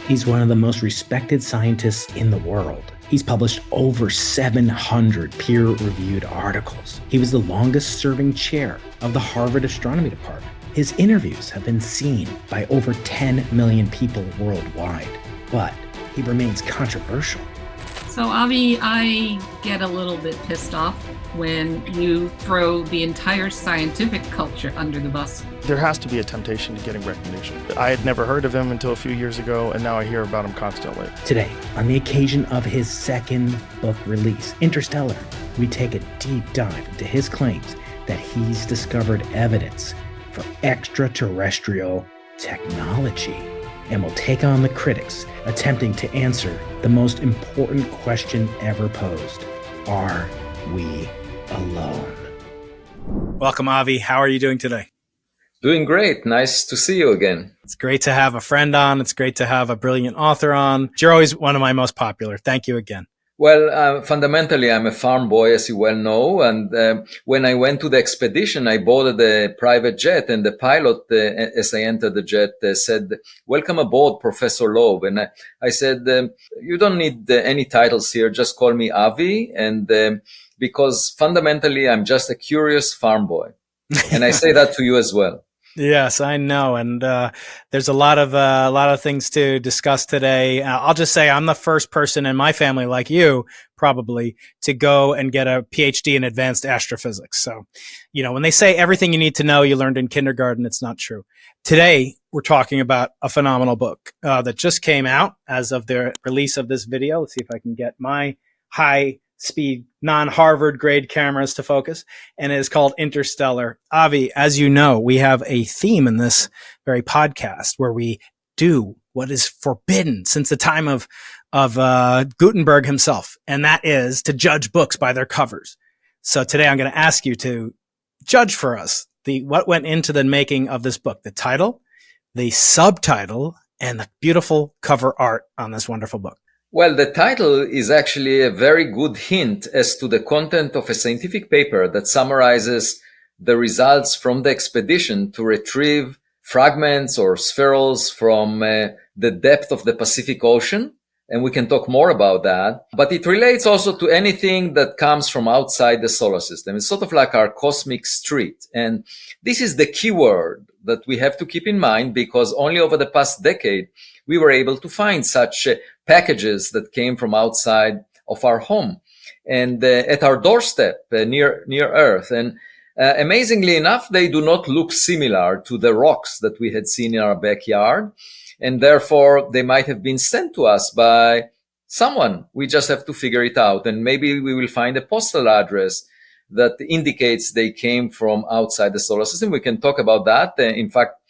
He's one of the most respected scientists in the world. He's published over 700 peer-reviewed articles. He was the longest-serving chair of the Harvard Astronomy Department. His interviews have been seen by over 10 million people worldwide, but he remains controversial. So, Avi, I get a little bit pissed off when you throw the entire scientific culture under the bus. There has to be a temptation to getting recognition. I had never heard of him until a few years ago, and now I hear about him constantly. Today, on the occasion of his second book release, Interstellar, we take a deep dive into his claims that he's discovered evidence for extraterrestrial technology. And we'll take on the critics attempting to answer the most important question ever posed. Are we alone? Welcome, Avi. How are you doing today? Doing great. Nice to see you again. It's great to have a friend on. It's great to have a brilliant author on. You're always one of my most popular. Thank you again. Well, fundamentally, I'm a farm boy, as you well know. And when I went to the expedition, I boarded a private jet, and the pilot, as I entered the jet, said, "Welcome aboard, Professor Loeb." And I said, "You don't need any titles here. Just call me Avi." And because fundamentally, I'm just a curious farm boy. And I say that to you as well. Yes, I know. And there's a lot of things to discuss today. I'll just say I'm the first person in my family, like you, probably, to go and get a PhD in advanced astrophysics. So, when they say everything you need to know you learned in kindergarten, it's not true. Today, we're talking about a phenomenal book that just came out as of the release of this video. Let's see if I can get my high-speed, non-Harvard grade cameras to focus, and it is called Interstellar. Avi, as you know, we have a theme in this very podcast where we do what is forbidden since the time of Gutenberg himself, and that is to judge books by their covers. So today I'm going to ask you to judge for us what went into the making of this book, the title, the subtitle, and the beautiful cover art on this wonderful book. Well, the title is actually a very good hint as to the content of a scientific paper that summarizes the results from the expedition to retrieve fragments or spherules from the depth of the Pacific Ocean. And we can talk more about that. But it relates also to anything that comes from outside the solar system. It's sort of like our cosmic street. And this is the key word that we have to keep in mind, because only over the past decade, we were able to find such packages that came from outside of our home and at our doorstep near Earth. And amazingly enough, they do not look similar to the rocks that we had seen in our backyard. And therefore, they might have been sent to us by someone. We just have to figure it out. And maybe we will find a postal address that indicates they came from outside the solar system. We can talk about that. In fact,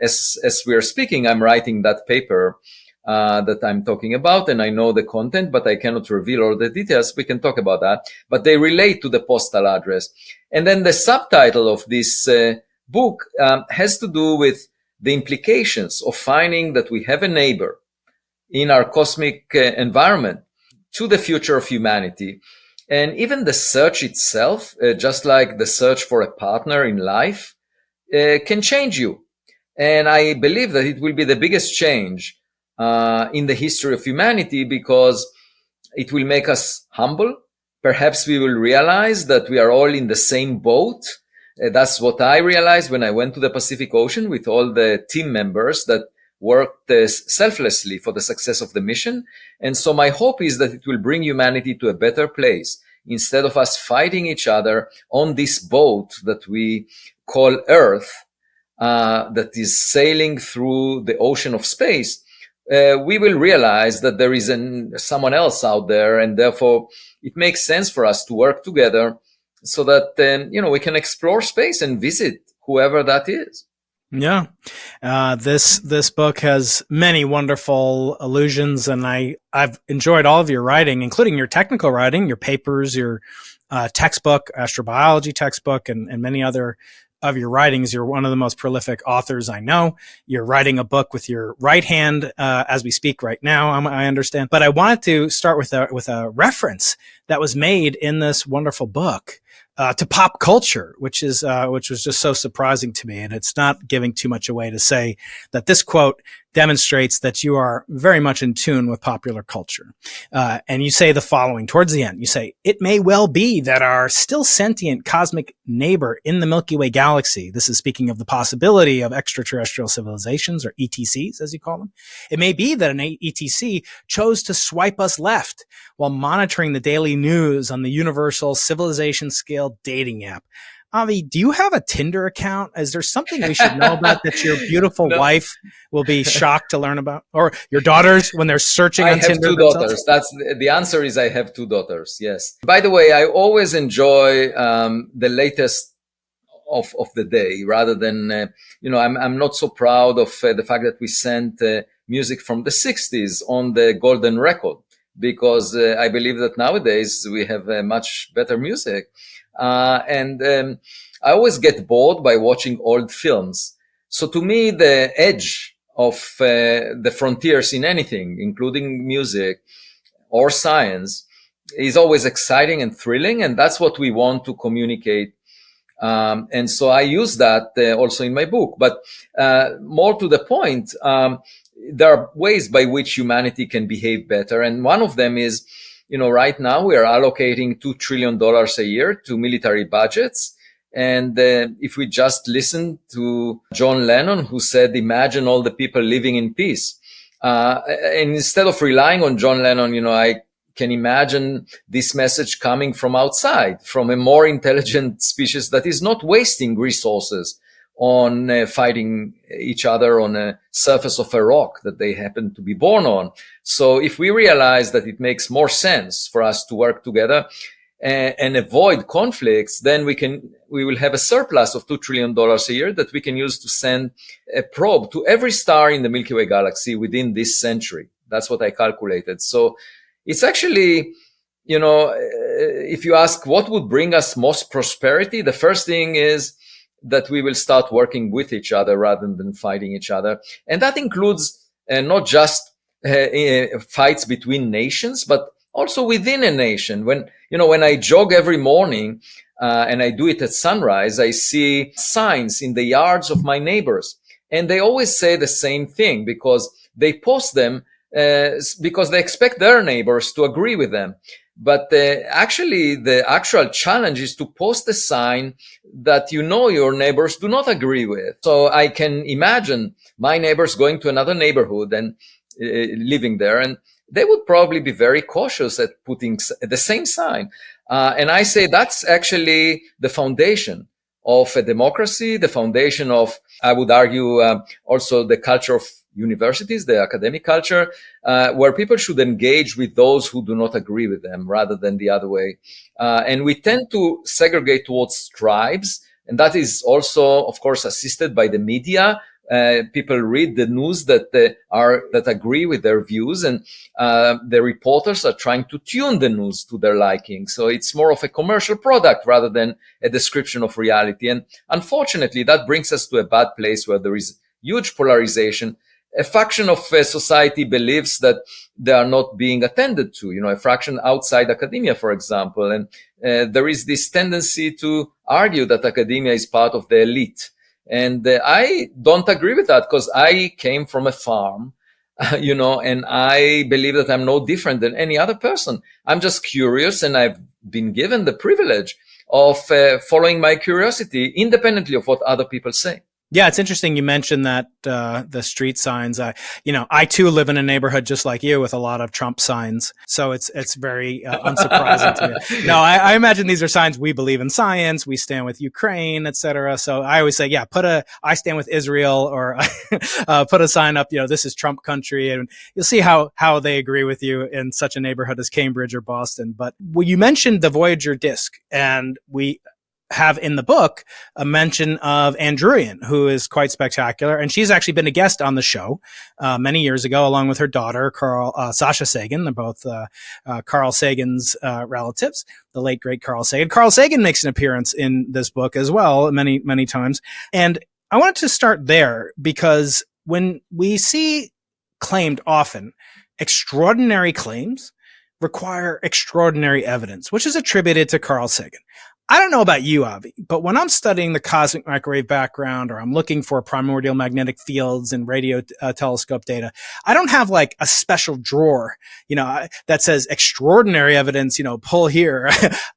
as we are speaking, I'm writing that paper that I'm talking about, and I know the content, but I cannot reveal all the details. We can talk about that, but they relate to the postal address. And then the subtitle of this book has to do with the implications of finding that we have a neighbor in our cosmic environment to the future of humanity. And even the search itself, just like the search for a partner in life, can change you. And I believe that it will be the biggest change in the history of humanity, because it will make us humble. Perhaps we will realize that we are all in the same boat. That's what I realized when I went to the Pacific Ocean with all the team members that worked selflessly for the success of the mission. And so my hope is that it will bring humanity to a better place. Instead of us fighting each other on this boat that we call Earth, that is sailing through the ocean of space, we will realize that there is someone else out there, and therefore it makes sense for us to work together so that we can explore space and visit whoever that is. Yeah, this book has many wonderful allusions, and I've enjoyed all of your writing, including your technical writing, your papers, your textbook, astrobiology textbook, and many other of your writings. You're one of the most prolific authors I know. You're writing a book with your right hand as we speak right now, I understand. But I wanted to start with a reference that was made in this wonderful book to pop culture, which was just so surprising to me. And it's not giving too much away to say that this quote demonstrates that you are very much in tune with popular culture. And you say the following towards the end. You say, it may well be that our still sentient cosmic neighbor in the Milky Way galaxy, this is speaking of the possibility of extraterrestrial civilizations, or ETCs, as you call them. It may be that an ETC chose to swipe us left while monitoring the daily news on the universal civilization scale dating app. Avi, do you have a Tinder account? Is there something we should know about that your beautiful wife will be shocked to learn about? Or your daughters when they're searching on Tinder? I have two daughters. That's the answer is I have two daughters. Yes. By the way, I always enjoy the latest of the day rather than, I'm not so proud of the fact that we sent music from the 60s on the golden record, because I believe that nowadays we have much better music. And I always get bored by watching old films. So to me, the edge of the frontiers in anything, including music or science, is always exciting and thrilling. And that's what we want to communicate. And so I use that also in my book. But more to the point, there are ways by which humanity can behave better. And one of them is, right now we are allocating $2 trillion a year to military budgets. And if we just listen to John Lennon, who said, imagine all the people living in peace. And instead of relying on John Lennon, I can imagine this message coming from outside, from a more intelligent species that is not wasting resources on fighting each other on a surface of a rock that they happen to be born on. So if we realize that it makes more sense for us to work together and avoid conflicts, then we will have a surplus of $2 trillion a year that we can use to send a probe to every star in the Milky Way galaxy within this century. That's what I calculated. So it's actually, if you ask what would bring us most prosperity, the first thing is that we will start working with each other rather than fighting each other. And that includes not just fights between nations, but also within a nation. When I jog every morning and I do it at sunrise, I see signs in the yards of my neighbors. And they always say the same thing because they post them because they expect their neighbors to agree with them. But actually, the actual challenge is to post a sign that your neighbors do not agree with. So I can imagine my neighbors going to another neighborhood and living there, and they would probably be very cautious at putting the same sign. And I say that's actually the foundation of a democracy, the foundation of, I would argue, also the culture of universities, the academic culture, where people should engage with those who do not agree with them rather than the other way. And we tend to segregate towards tribes. And that is also, of course, assisted by the media. People read the news that agree with their views, and the reporters are trying to tune the news to their liking. So it's more of a commercial product rather than a description of reality. And unfortunately, that brings us to a bad place where there is huge polarization. A fraction of society believes that they are not being attended to, a fraction outside academia, for example. And there is this tendency to argue that academia is part of the elite. And I don't agree with that because I came from a farm, and I believe that I'm no different than any other person. I'm just curious, and I've been given the privilege of following my curiosity independently of what other people say. Yeah, it's interesting you mentioned that the street signs. I too live in a neighborhood just like you with a lot of Trump signs, so it's very unsurprising to me. No, I imagine these are signs we believe in science, we stand with Ukraine, etc. So I always say, I stand with Israel, or put a sign up. This is Trump country, and you'll see how they agree with you in such a neighborhood as Cambridge or Boston. But you mentioned the Voyager disk, and we have in the book a mention of Andrewian, who is quite spectacular. And she's actually been a guest on the show many years ago, along with her daughter, Sasha Sagan. They're both Carl Sagan's relatives, the late, great Carl Sagan. Carl Sagan makes an appearance in this book as well, many, many times. And I wanted to start there because when we see claimed often, extraordinary claims require extraordinary evidence, which is attributed to Carl Sagan. I don't know about you, Avi, but when I'm studying the cosmic microwave background, or I'm looking for primordial magnetic fields and radio telescope data, I don't have like a special drawer, that says extraordinary evidence, pull here.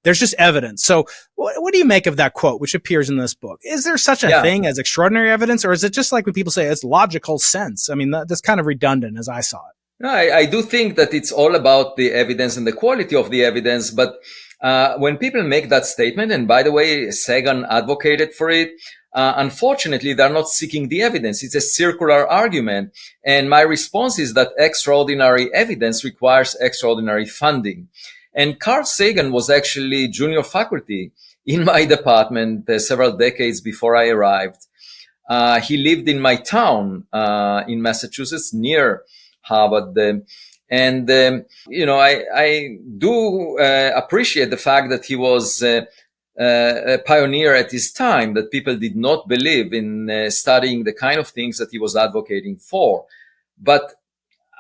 There's just evidence. So what do you make of that quote, which appears in this book? Is there such a thing as extraordinary evidence, or is it just like when people say it's logical sense? I mean, that's kind of redundant as I saw it. No, I do think that it's all about the evidence and the quality of the evidence. But when people make that statement, and by the way, Sagan advocated for it, unfortunately, they're not seeking the evidence. It's a circular argument. And my response is that extraordinary evidence requires extraordinary funding. And Carl Sagan was actually junior faculty in my department several decades before I arrived. He lived in my town in Massachusetts near Harvard. I do appreciate the fact that he was a pioneer at his time, that people did not believe in studying the kind of things that he was advocating for. But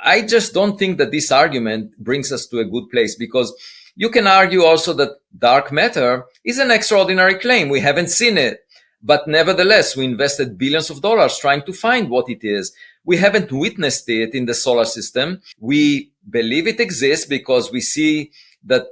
I just don't think that this argument brings us to a good place, because you can argue also that dark matter is an extraordinary claim. We haven't seen it. But nevertheless, we invested billions of dollars trying to find what it is. We haven't witnessed it in the solar system. We believe it exists because we see that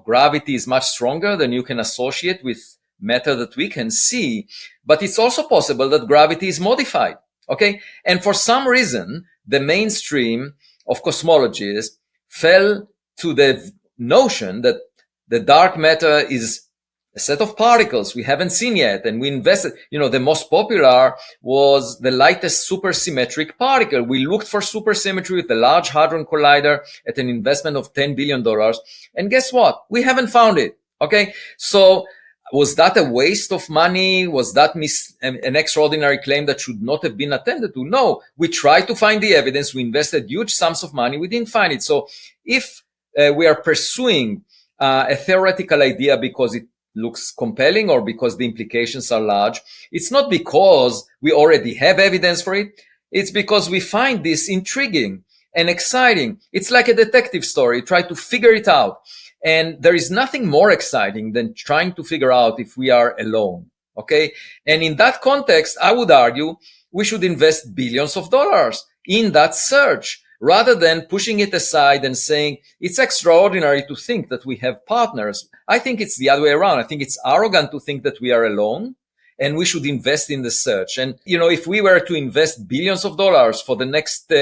gravity is much stronger than you can associate with matter that we can see. But it's also possible that gravity is modified. Okay. And for some reason, the mainstream of cosmologists fell to the notion that the dark matter is a set of particles we haven't seen yet. And we invested, the most popular was the lightest supersymmetric particle. We looked for supersymmetry with the Large Hadron Collider at an investment of $10 billion. And guess what? We haven't found it. Okay. So was that a waste of money? Was that an extraordinary claim that should not have been attended to? No, we tried to find the evidence. We invested huge sums of money. We didn't find it. So if we are pursuing a theoretical idea because it looks compelling or because the implications are large, it's not because we already have evidence for it. It's because we find this intriguing and exciting. It's like a detective story. Try to figure it out. And there is nothing more exciting than trying to figure out if we are alone. Okay. And in that context, I would argue we should invest billions of dollars in that search, rather than pushing it aside and saying it's extraordinary to think that we have partners. I think it's the other way around. I think it's arrogant to think that we are alone, and we should invest in the search. And, if we were to invest billions of dollars for the next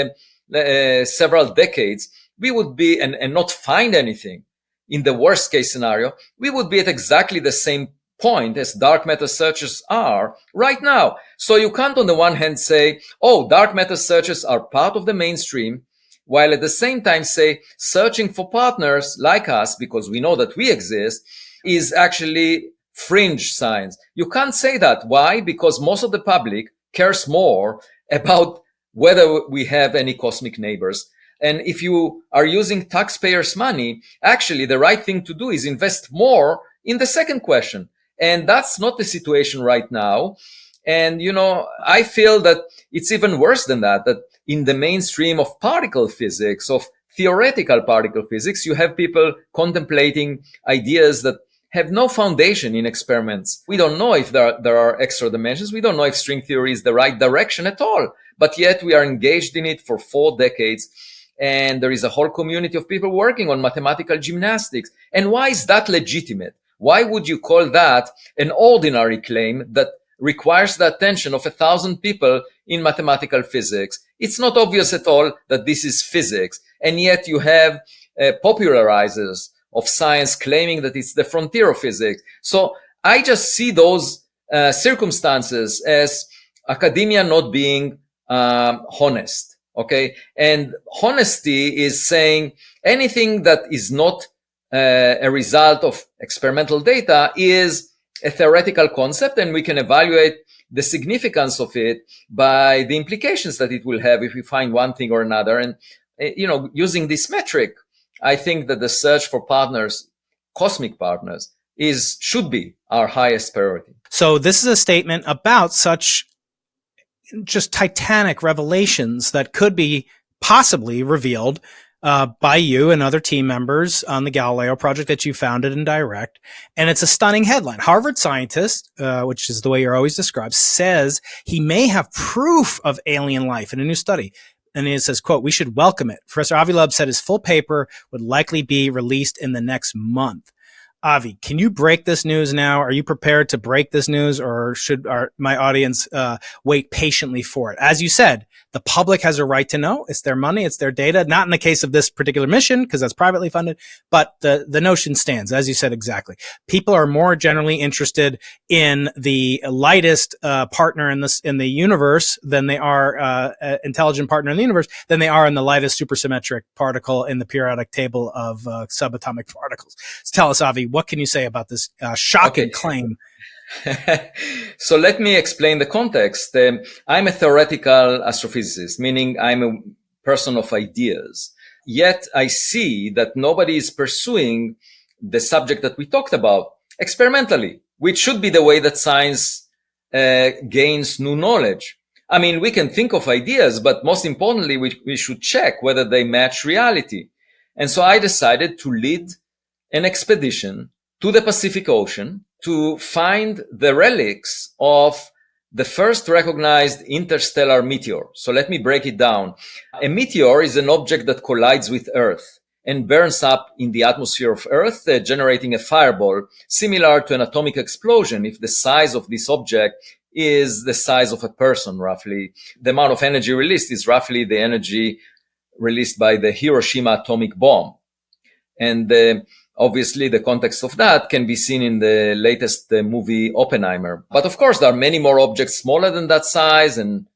several decades, we would be, and not find anything. In the worst case scenario, we would be at exactly the same point as dark matter searches are right now. So you can't on the one hand say, dark matter searches are part of the mainstream, while at the same time say searching for partners like us, because we know that we exist, is actually fringe science. You can't say that. Why? Because most of the public cares more about whether we have any cosmic neighbors. And if you are using taxpayers' money, actually the right thing to do is invest more in the second question. And that's not the situation right now. And, I feel that it's even worse than that in the mainstream of particle physics, of theoretical particle physics, you have people contemplating ideas that have no foundation in experiments. We don't know if there are extra dimensions. We don't know if string theory is the right direction at all. But yet we are engaged in it for 4 decades. And there is a whole community of people working on mathematical gymnastics. And why is that legitimate? Why would you call that an ordinary claim that requires the attention of 1,000 people in mathematical physics? It's not obvious at all that this is physics. And yet you have popularizers of science claiming that it's the frontier of physics. So I just see those circumstances as academia not being honest. Okay. And honesty is saying anything that is not a result of experimental data is a theoretical concept, and we can evaluate the significance of it by the implications that it will have if we find one thing or another. And, using this metric, I think that the search for partners, cosmic partners, should be our highest priority. So this is a statement about such just titanic revelations that could be possibly revealed by you and other team members on the Galileo Project that you founded and direct. And it's a stunning headline. Harvard scientist, which is the way you're always described, says he may have proof of alien life in a new study. And it says, quote, "We should welcome it." Professor Avi Loeb said his full paper would likely be released in the next month. Avi, can you break this news now? Are you prepared to break this news, or should my audience wait patiently for it? As you said, the public has a right to know. It's their money. It's their data. Not in the case of this particular mission, because that's privately funded, but the notion stands, as you said exactly. People are more generally interested in the lightest partner in the universe than they are intelligent partner in the universe than they are in the lightest supersymmetric particle in the periodic table of subatomic particles. So tell us, Avi, what can you say about this shocking claim? So let me explain the context. I'm a theoretical astrophysicist, meaning I'm a person of ideas. Yet I see that nobody is pursuing the subject that we talked about experimentally, which should be the way that science gains new knowledge. I mean, we can think of ideas, but most importantly, we should check whether they match reality. And so I decided to lead an expedition to the Pacific Ocean to find the relics of the first recognized interstellar meteor. So let me break it down. A meteor is an object that collides with Earth and burns up in the atmosphere of Earth, generating a fireball similar to an atomic explosion if the size of this object is the size of a person, roughly. The amount of energy released is roughly the energy released by the Hiroshima atomic bomb. And obviously, the context of that can be seen in the latest movie Oppenheimer. But of course, there are many more objects smaller than that size and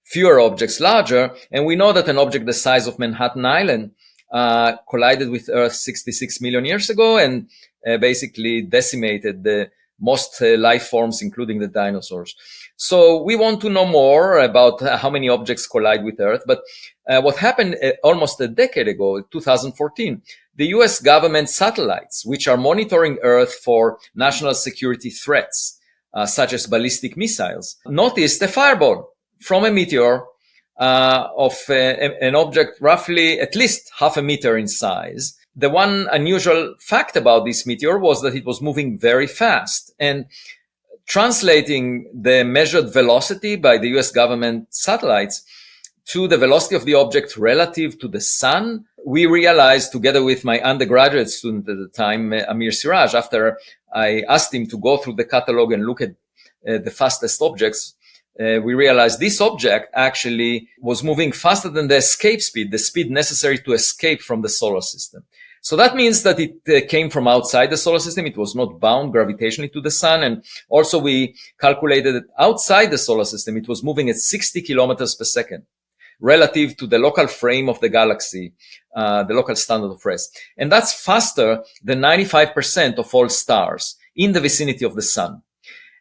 fewer objects larger. And we know that an object the size of Manhattan Island collided with Earth 66 million years ago and basically decimated the most life forms, including the dinosaurs. So we want to know more about how many objects collide with Earth. But what happened almost a decade ago, 2014, the US government satellites, which are monitoring Earth for national security threats, such as ballistic missiles, noticed a fireball from a meteor of an object roughly at least half a meter in size. The one unusual fact about this meteor was that it was moving very fast. And translating the measured velocity by the US government satellites to the velocity of the object relative to the sun, we realized, together with my undergraduate student at the time, Amir Siraj, after I asked him to go through the catalog and look at the fastest objects, we realized this object actually was moving faster than the escape speed, the speed necessary to escape from the solar system. So that means that it came from outside the solar system. It was not bound gravitationally to the sun. And also we calculated that outside the solar system, it was moving at 60 kilometers per second relative to the local frame of the galaxy, the local standard of rest. And that's faster than 95% of all stars in the vicinity of the sun.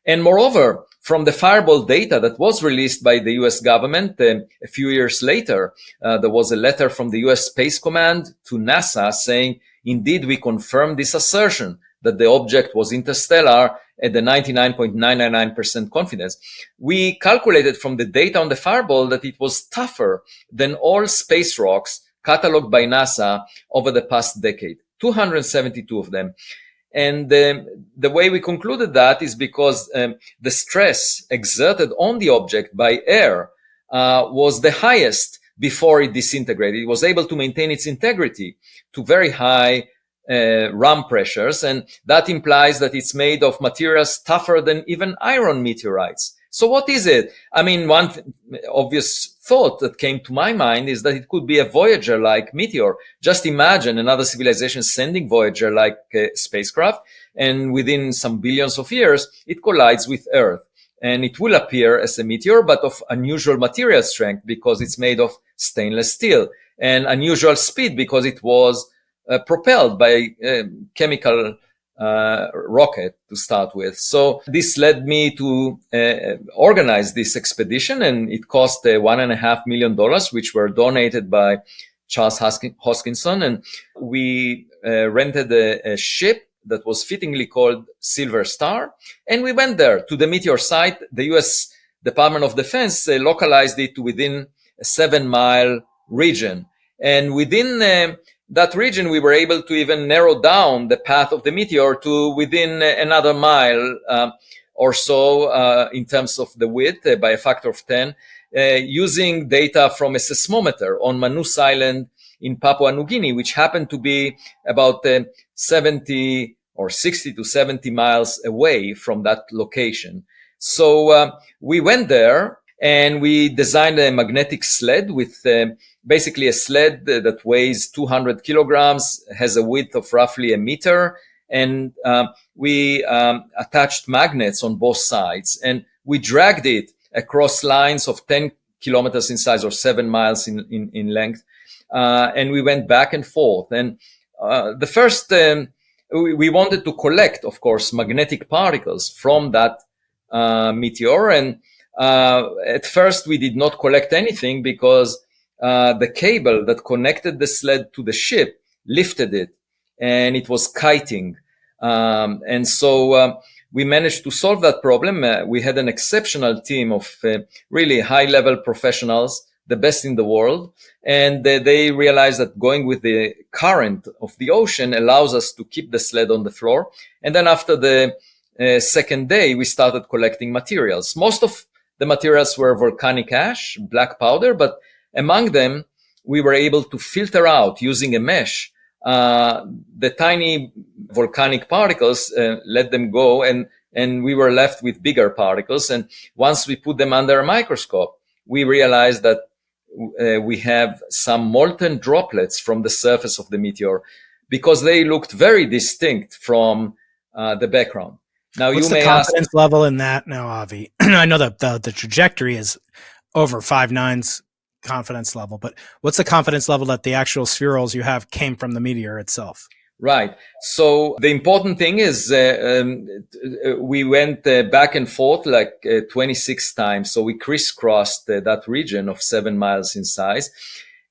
And moreover, from the fireball data that was released by the US government a few years later, there was a letter from the US Space Command to NASA saying, indeed, we confirm this assertion that the object was interstellar at the 99.999% confidence. We calculated from the data on the fireball that it was tougher than all space rocks cataloged by NASA over the past decade, 272 of them. And the way we concluded that is because the stress exerted on the object by air was the highest before it disintegrated. It was able to maintain its integrity to very high ram pressures, and that implies that it's made of materials tougher than even iron meteorites. So what is it? I mean, one obvious thought that came to my mind is that it could be a Voyager-like meteor. Just imagine another civilization sending Voyager-like spacecraft, and within some billions of years, it collides with Earth. And it will appear as a meteor, but of unusual material strength because it's made of stainless steel, and unusual speed because it was propelled by chemical rocket to start with. So this led me to organize this expedition, and it cost $1.5 million, which were donated by Charles Hoskinson. And we rented a ship that was fittingly called Silver Star. And we went there to the meteor site. The US Department of Defense localized it to within a 7-mile region. And within that region, we were able to even narrow down the path of the meteor to within another mile or so in terms of the width by a factor of 10, using data from a seismometer on Manus Island in Papua New Guinea, which happened to be about 70 or 60 to 70 miles away from that location. So we went there and we designed a magnetic sled with basically a sled that weighs 200 kilograms, has a width of roughly a meter, and we attached magnets on both sides, and we dragged it across lines of 10 kilometers in size or 7 miles in length, and we went back and forth. And the first, we wanted to collect, of course, magnetic particles from that meteor, and at first we did not collect anything because the cable that connected the sled to the ship lifted it, and it was kiting. And so we managed to solve that problem. We had an exceptional team of really high-level professionals, the best in the world, and they realized that going with the current of the ocean allows us to keep the sled on the floor. And then after the second day, we started collecting materials. Most of the materials were volcanic ash, black powder, but among them, we were able to filter out using a mesh the tiny volcanic particles, let them go, and we were left with bigger particles. And once we put them under a microscope, we realized that we have some molten droplets from the surface of the meteor because they looked very distinct from the background. Now, what's you may the confidence ask, level in that now, Avi? I know that the trajectory is over 5.9's confidence level, but what's the confidence level that the actual spherules you have came from the meteor itself? Right. So the important thing is we went back and forth like 26 times. So we crisscrossed that region of 7 miles in size.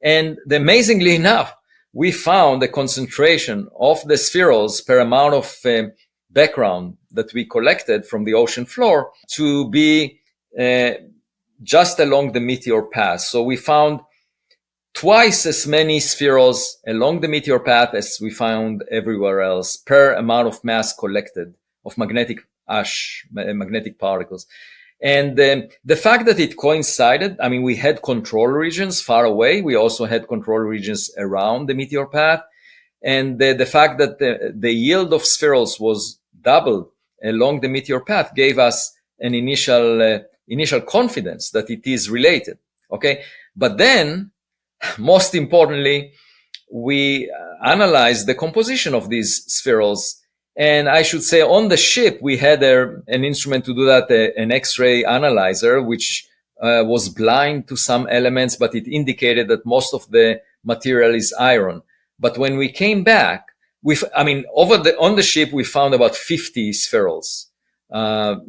And amazingly enough, we found the concentration of the spherules per amount of background that we collected from the ocean floor to be just along the meteor path. So we found twice as many spherules along the meteor path as we found everywhere else per amount of mass collected of magnetic ash, magnetic particles. And the fact that it coincided, I mean, we had control regions far away. We also had control regions around the meteor path. And the fact that the yield of spherules was doubled along the meteor path gave us an initial confidence that it is related. Okay. But then, most importantly, we analyzed the composition of these spherules. And I should say on the ship, we had an instrument to do that, an X-ray analyzer, which was blind to some elements, but it indicated that most of the material is iron. But when we came back, on the ship, we found about 50 spherules. And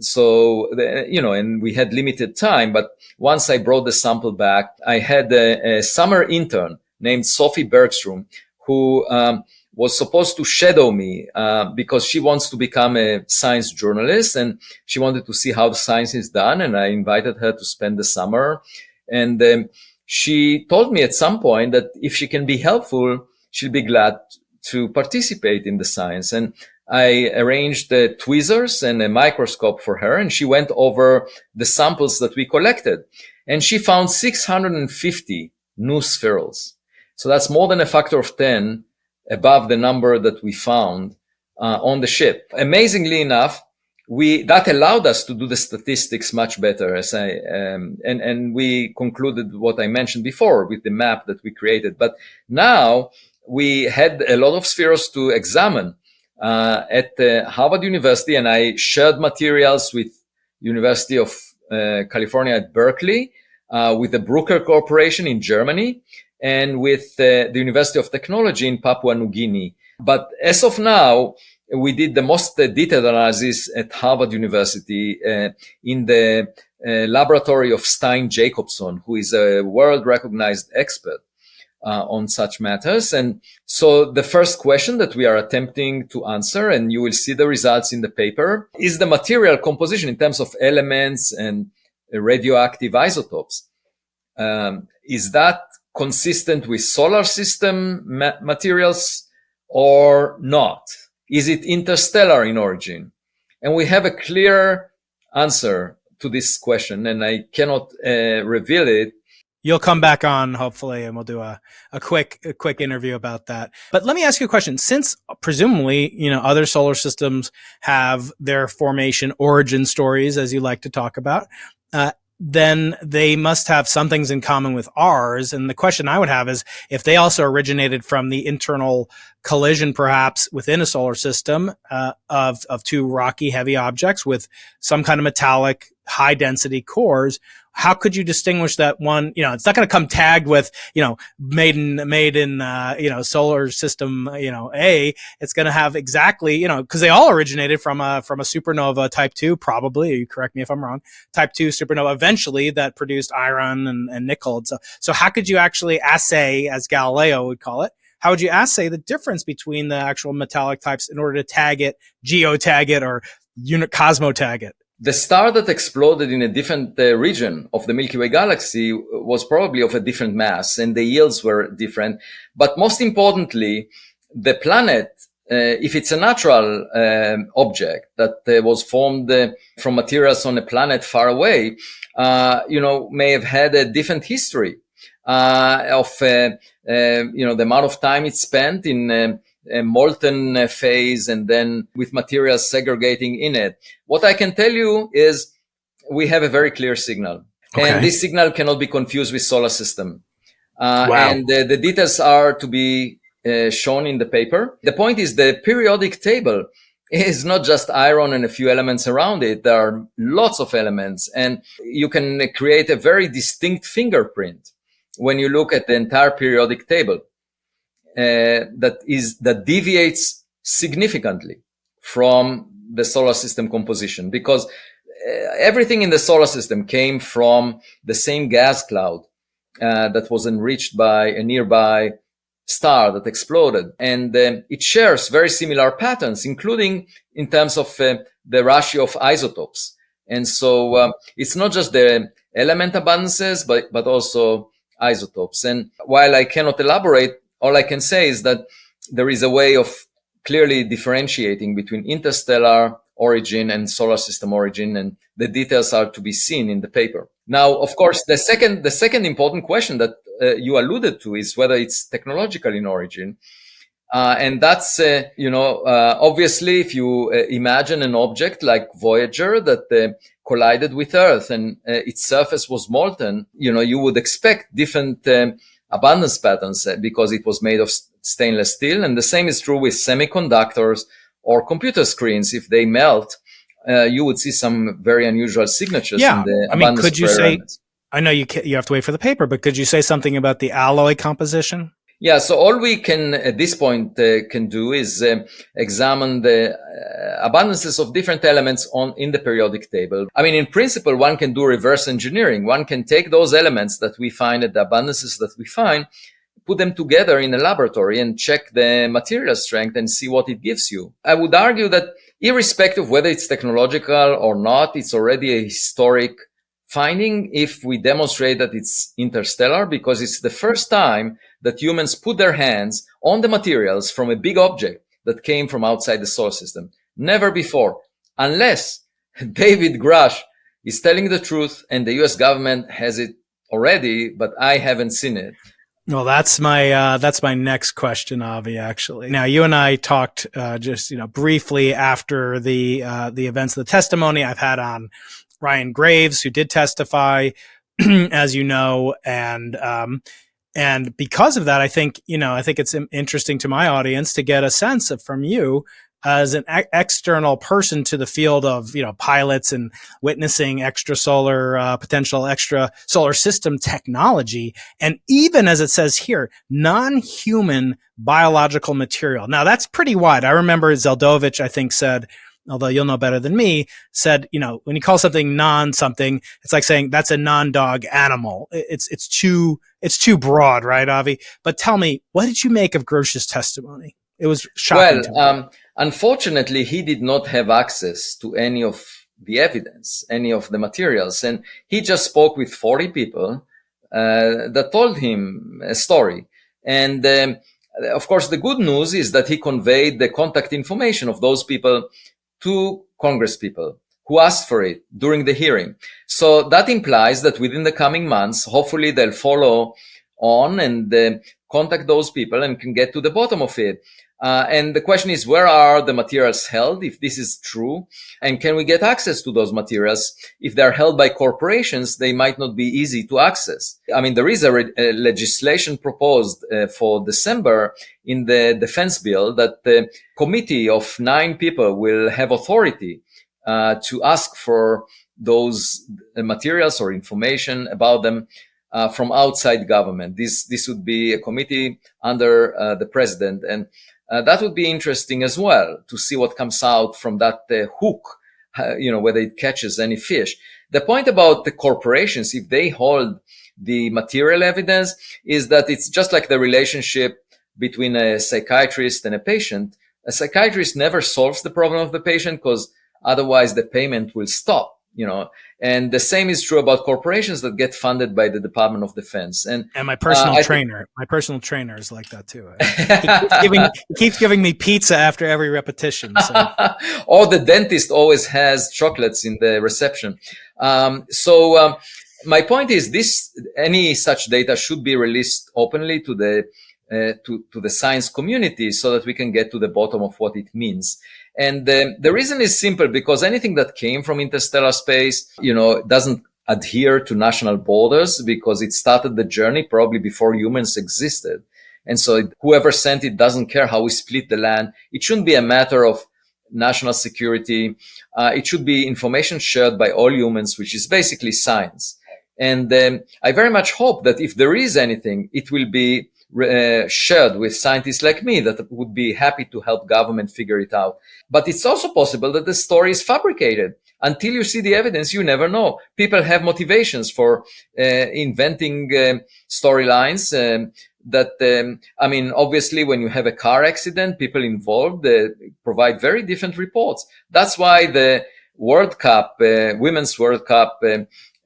we had limited time, but once I brought the sample back, I had a summer intern named Sophie Bergstrom who was supposed to shadow me because she wants to become a science journalist and she wanted to see how the science is done. And I invited her to spend the summer. And she told me at some point that if she can be helpful, she'll be glad to participate in the science. And I arranged the tweezers and a microscope for her, and she went over the samples that we collected. And she found 650 new spherules. So that's more than a factor of 10 above the number that we found on the ship. Amazingly enough, that allowed us to do the statistics much better, and we concluded what I mentioned before with the map that we created. But now we had a lot of spherules to examine at Harvard University, and I shared materials with University of California at Berkeley, with the Bruker Corporation in Germany, and with the University of Technology in Papua New Guinea. But as of now, we did the most detailed analysis at Harvard University in the laboratory of Stein Jacobson, who is a world-recognized expert on such matters. And so the first question that we are attempting to answer, and you will see the results in the paper, is the material composition in terms of elements and radioactive isotopes. Is that consistent with solar system materials or not? Is it interstellar in origin? And we have a clear answer to this question, and I cannot reveal it. You'll come back on, hopefully, and we'll do a quick interview about that. But let me ask you a question. Since presumably, other solar systems have their formation origin stories, as you like to talk about, then they must have some things in common with ours. And the question I would have is if they also originated from the internal collision, perhaps within a solar system, of two rocky, heavy objects with some kind of metallic, high density cores. How could you distinguish that one? It's not going to come tagged with, made in solar system, A. It's going to have exactly, because they all originated from a supernova type 2, probably. You correct me if I'm wrong. Type 2 supernova eventually that produced iron and nickel. So how could you actually assay, as Galileo would call it? How would you assay the difference between the actual metallic types in order to tag it, geotag it, or cosmotag it? The star that exploded in a different region of the Milky Way galaxy was probably of a different mass, and the yields were different. But most importantly, the planet, if it's a natural object that was formed from materials on a planet far away, may have had a different history of the amount of time it spent in a molten phase and then with materials segregating in it. What I can tell you is we have a very clear signal. Okay. And this signal cannot be confused with solar system. Wow. And the details are to be shown in the paper. The point is the periodic table is not just iron and a few elements around it. There are lots of elements, and you can create a very distinct fingerprint when you look at the entire periodic table. That deviates significantly from the solar system composition, because everything in the solar system came from the same gas cloud that was enriched by a nearby star that exploded, and it shares very similar patterns, including in terms of the ratio of isotopes. And so it's not just the element abundances, but also isotopes. And while I cannot elaborate, all I can say is that there is a way of clearly differentiating between interstellar origin and solar system origin, and the details are to be seen in the paper. Now, of course, the second important question that you alluded to is whether it's technological in origin. And that's, obviously, if you imagine an object like Voyager that collided with Earth and its surface was molten, you would expect different abundance patterns because it was made of stainless steel. And the same is true with semiconductors or computer screens. If they melt, you would see some very unusual signatures in the abundance. Could you say, I know you have to wait for the paper, but could you say something about the alloy composition? Yeah, so all we can at this point can do is examine the abundances of different elements in the periodic table. I mean, in principle, one can do reverse engineering. One can take those elements that we find at the abundances that we find, put them together in a laboratory and check the material strength and see what it gives you. I would argue that irrespective of whether it's technological or not, it's already a historic finding if we demonstrate that it's interstellar, because it's the first time that humans put their hands on the materials from a big object that came from outside the solar system. Never before, unless David Grusch is telling the truth and the US government has it already, but I haven't seen it. Well, that's my next question, Avi, actually. Now, you and I talked just briefly after the events of the testimony. I've had on Ryan Graves, who did testify, as you know, and because of that, I think it's interesting to my audience to get a sense from you as an external person to the field of, pilots and witnessing potential extra solar system technology. And even as it says here, non-human biological material. Now that's pretty wide. I remember Zeldovich, I think, said, although you'll know better than me, said, when you call something non-something, it's like saying that's a non-dog animal. It's too broad, right, Avi? But tell me, what did you make of Grusch's testimony? It was shocking to me. Unfortunately, he did not have access to any of the evidence, any of the materials. And he just spoke with 40 people that told him a story. And of course, the good news is that he conveyed the contact information of those people to Congress people who asked for it during the hearing. So that implies that within the coming months, hopefully they'll follow on and contact those people and can get to the bottom of it. And the question is, where are the materials held, if this is true? And can we get access to those materials? If they're held by corporations, they might not be easy to access. I mean, there is a legislation proposed for December in the defense bill that the committee of 9 people will have authority to ask for those materials or information about them from outside government. This would be a committee under the president, and that would be interesting as well to see what comes out from that hook, whether it catches any fish. The point about the corporations, if they hold the material evidence, is that it's just like the relationship between a psychiatrist and a patient. A psychiatrist never solves the problem of the patient because otherwise the payment will stop. And the same is true about corporations that get funded by the Department of Defense. And my personal trainer is like that too. He keeps giving me pizza after every repetition. So. Or the dentist always has chocolates in the reception. My point is any such data should be released openly to the science community so that we can get to the bottom of what it means. And the reason is simple, because anything that came from interstellar space, doesn't adhere to national borders, because it started the journey probably before humans existed. And so whoever sent it doesn't care how we split the land. It shouldn't be a matter of national security. It should be information shared by all humans, which is basically science. And I very much hope that if there is anything, it will be shared with scientists like me that would be happy to help government figure it out. But it's also possible that the story is fabricated. Until you see the evidence, you never know. People have motivations for inventing storylines obviously, when you have a car accident, people involved provide very different reports. That's why the World Cup, Women's World Cup,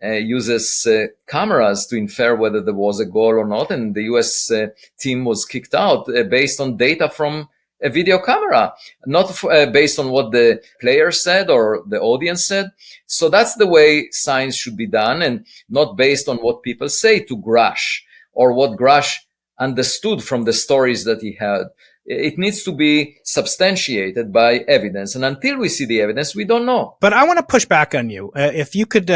uses cameras to infer whether there was a goal or not. And the US team was kicked out based on data from a video camera, not based on what the player said or the audience said. So that's the way science should be done, and not based on what people say to Grusch or what Grusch understood from the stories that he had. It needs to be substantiated by evidence. And until we see the evidence, we don't know. But I want to push back on you. If you could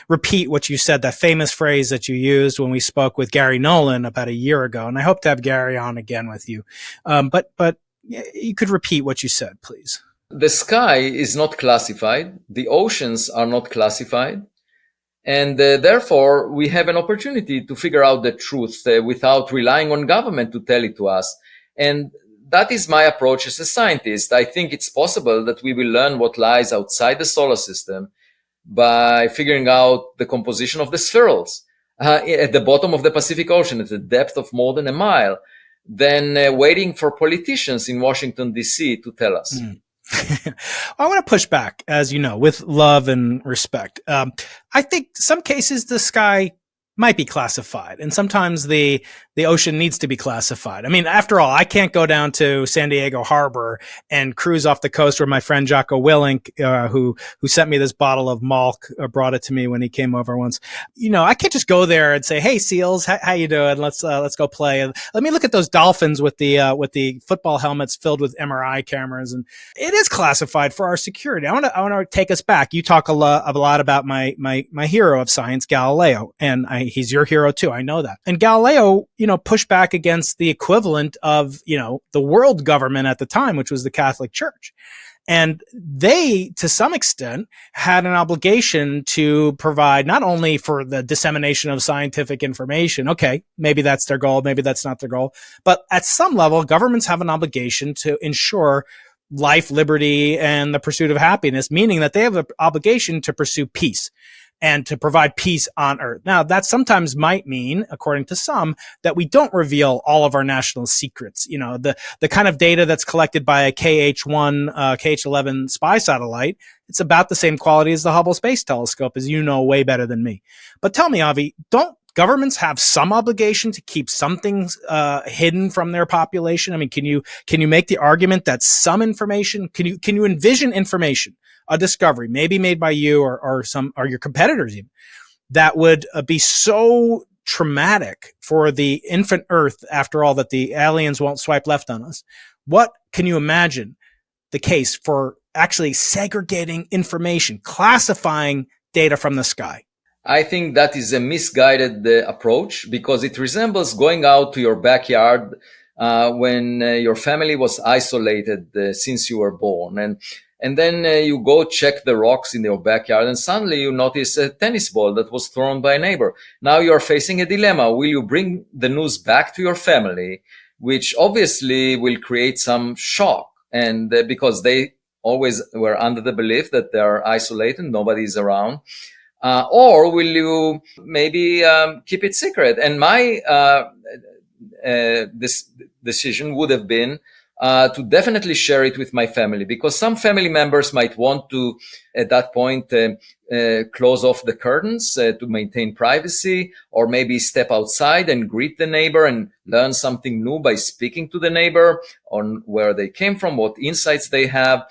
repeat what you said, that famous phrase that you used when we spoke with Gary Nolan about a year ago, and I hope to have Gary on again with you. But you could repeat what you said, please. The sky is not classified. The oceans are not classified. And therefore, we have an opportunity to figure out the truth without relying on government to tell it to us. And that is my approach as a scientist. I think it's possible that we will learn what lies outside the solar system by figuring out the composition of the spherules at the bottom of the Pacific Ocean at a depth of more than a mile, than waiting for politicians in Washington, D.C. to tell us. I want to push back, as you know, with love and respect. I think some cases the sky might be classified, and sometimes the ocean needs to be classified. I mean, after all, I can't go down to San Diego Harbor and cruise off the coast where my friend Jocko Willink, who sent me this bottle of Malk, brought it to me when he came over once. I can't just go there and say, "Hey, seals, how you doing? Let's go play. And let me look at those dolphins with the football helmets filled with MRI cameras." And it is classified for our security. I want to take us back. You talk a lot about my hero of science, Galileo, and he's your hero too. I know that. And Galileo, pushed back against the equivalent of, the world government at the time, which was the Catholic Church. And they, to some extent, had an obligation to provide not only for the dissemination of scientific information. Okay, maybe that's their goal. Maybe that's not their goal. But at some level, governments have an obligation to ensure life, liberty, and the pursuit of happiness, meaning that they have an obligation to pursue peace and to provide peace on Earth. Now, that sometimes might mean, according to some, that we don't reveal all of our national secrets. The kind of data that's collected by a KH-1, KH-11 spy satellite, it's about the same quality as the Hubble Space Telescope, as you know way better than me. But tell me, Avi, don't governments have some obligation to keep some things hidden from their population? I mean, can you make the argument that some information, can you envision information, a discovery maybe made by you or your competitors even, that would be so traumatic for the infant Earth, after all, that the aliens won't swipe left on us? What can you imagine the case for actually segregating information, classifying data from the sky? I think that is a misguided approach, because it resembles going out to your backyard when your family was isolated since you were born. And then you go check the rocks in your backyard, and suddenly you notice a tennis ball that was thrown by a neighbor. Now you are facing a dilemma. Will you bring the news back to your family, which obviously will create some shock, and because they always were under the belief that they are isolated, nobody is around, or will you maybe keep it secret? And my this decision would have been to definitely share it with my family, because some family members might want to, at that point, close off the curtains to maintain privacy, or maybe step outside and greet the neighbor and learn something new by speaking to the neighbor on where they came from, what insights they have.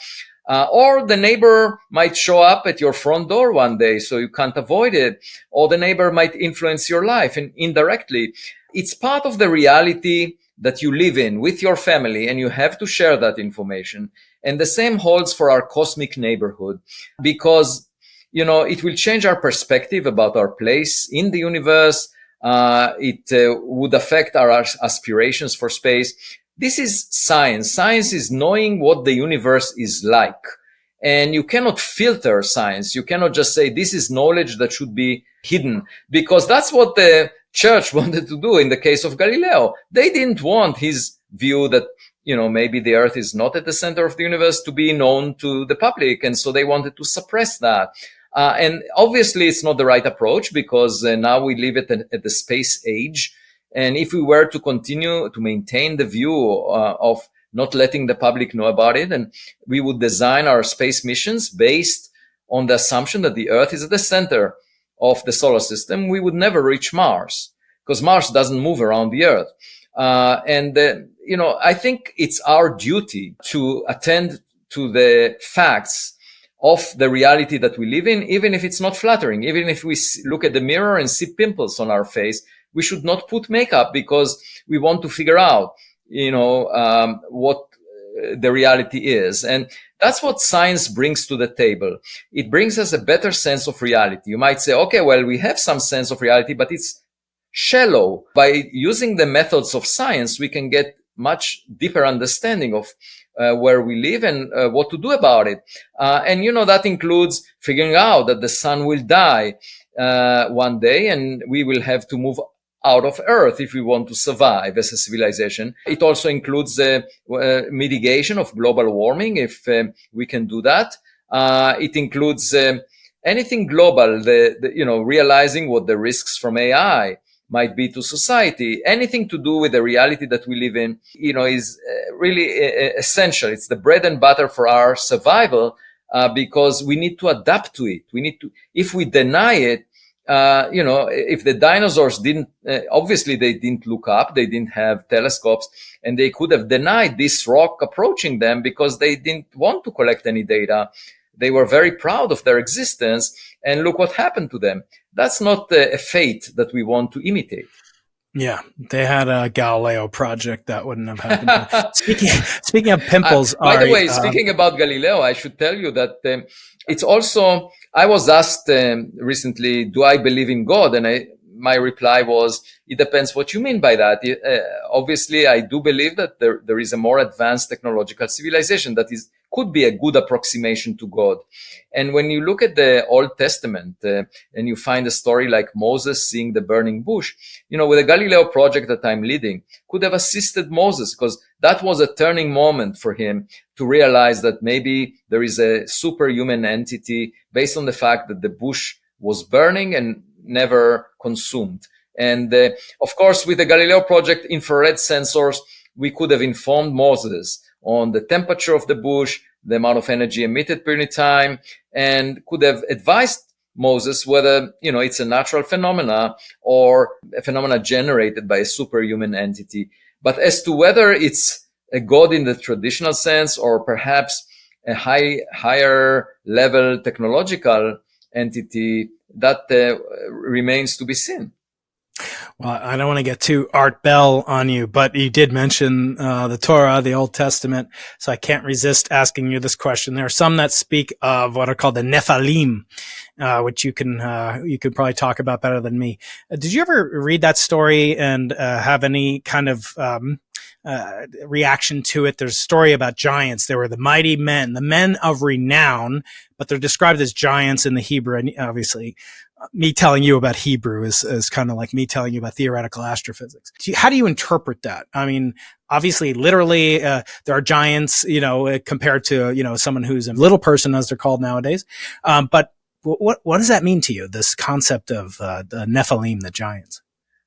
Or the neighbor might show up at your front door one day, so you can't avoid it. Or the neighbor might influence your life, and indirectly. It's part of the reality that you live in with your family, and you have to share that information. And the same holds for our cosmic neighborhood, because, it will change our perspective about our place in the universe. It would affect our aspirations for space. This is science. Science is knowing what the universe is like. And you cannot filter science. You cannot just say this is knowledge that should be hidden, because that's what the church wanted to do in the case of Galileo. They didn't want his view that, maybe the earth is not at the center of the universe to be known to the public. And so they wanted to suppress that. And obviously it's not the right approach, because now we live at the space age. And if we were to continue to maintain the view of not letting the public know about it, and we would design our space missions based on the assumption that the earth is at the center of the solar system, we would never reach Mars, because Mars doesn't move around the earth. I think it's our duty to attend to the facts of the reality that we live in, even if it's not flattering. Even if we look at the mirror and see pimples on our face, we should not put makeup, because we want to figure out, what the reality is. And that's what science brings to the table. It brings us a better sense of reality. You might say, okay, well, we have some sense of reality, but it's shallow. By using the methods of science, we can get much deeper understanding of where we live and what to do about it. That includes figuring out that the sun will die one day, and we will have to move out of Earth if we want to survive as a civilization. It also includes mitigation of global warming, if we can do that. It includes anything global, realizing what the risks from AI might be to society. Anything to do with the reality that we live in, is really essential. It's the bread and butter for our survival, because we need to adapt to it. If we deny it, if the dinosaurs didn't, obviously they didn't look up, they didn't have telescopes, and they could have denied this rock approaching them because they didn't want to collect any data. They were very proud of their existence, and look what happened to them. That's not a fate that we want to imitate. Yeah, they had a Galileo Project that wouldn't have happened. Speaking of pimples, by the way, speaking about Galileo, I should tell you that it's also. I was asked recently, do I believe in God? And my reply was, it depends what you mean by that. Obviously, I do believe that there is a more advanced technological civilization that could be a good approximation to God. And when you look at the Old Testament and you find a story like Moses seeing the burning bush, with the Galileo Project that I'm leading, could have assisted Moses, because that was a turning moment for him to realize that maybe there is a superhuman entity based on the fact that the bush was burning and never consumed. And of course, with the Galileo Project infrared sensors, we could have informed Moses on the temperature of the bush, the amount of energy emitted per unit time, and could have advised Moses, whether, it's a natural phenomena or a phenomena generated by a superhuman entity. But as to whether it's a God in the traditional sense or perhaps a higher level technological entity, that remains to be seen. Well, I don't want to get too Art Bell on you, but you did mention the Torah, the Old Testament, so I can't resist asking you this question. There are some that speak of what are called the Nephilim, which you could probably talk about better than me. Did you ever read that story and have any kind of reaction to it? There's a story about giants. They were the mighty men, the men of renown, but they're described as giants in the Hebrew. And obviously, me telling you about Hebrew is kind of like me telling you about theoretical astrophysics. How do you interpret that? I mean, obviously, literally, there are giants, compared to, someone who's a little person, as they're called nowadays. But what does that mean to you, this concept of the Nephilim, the giants?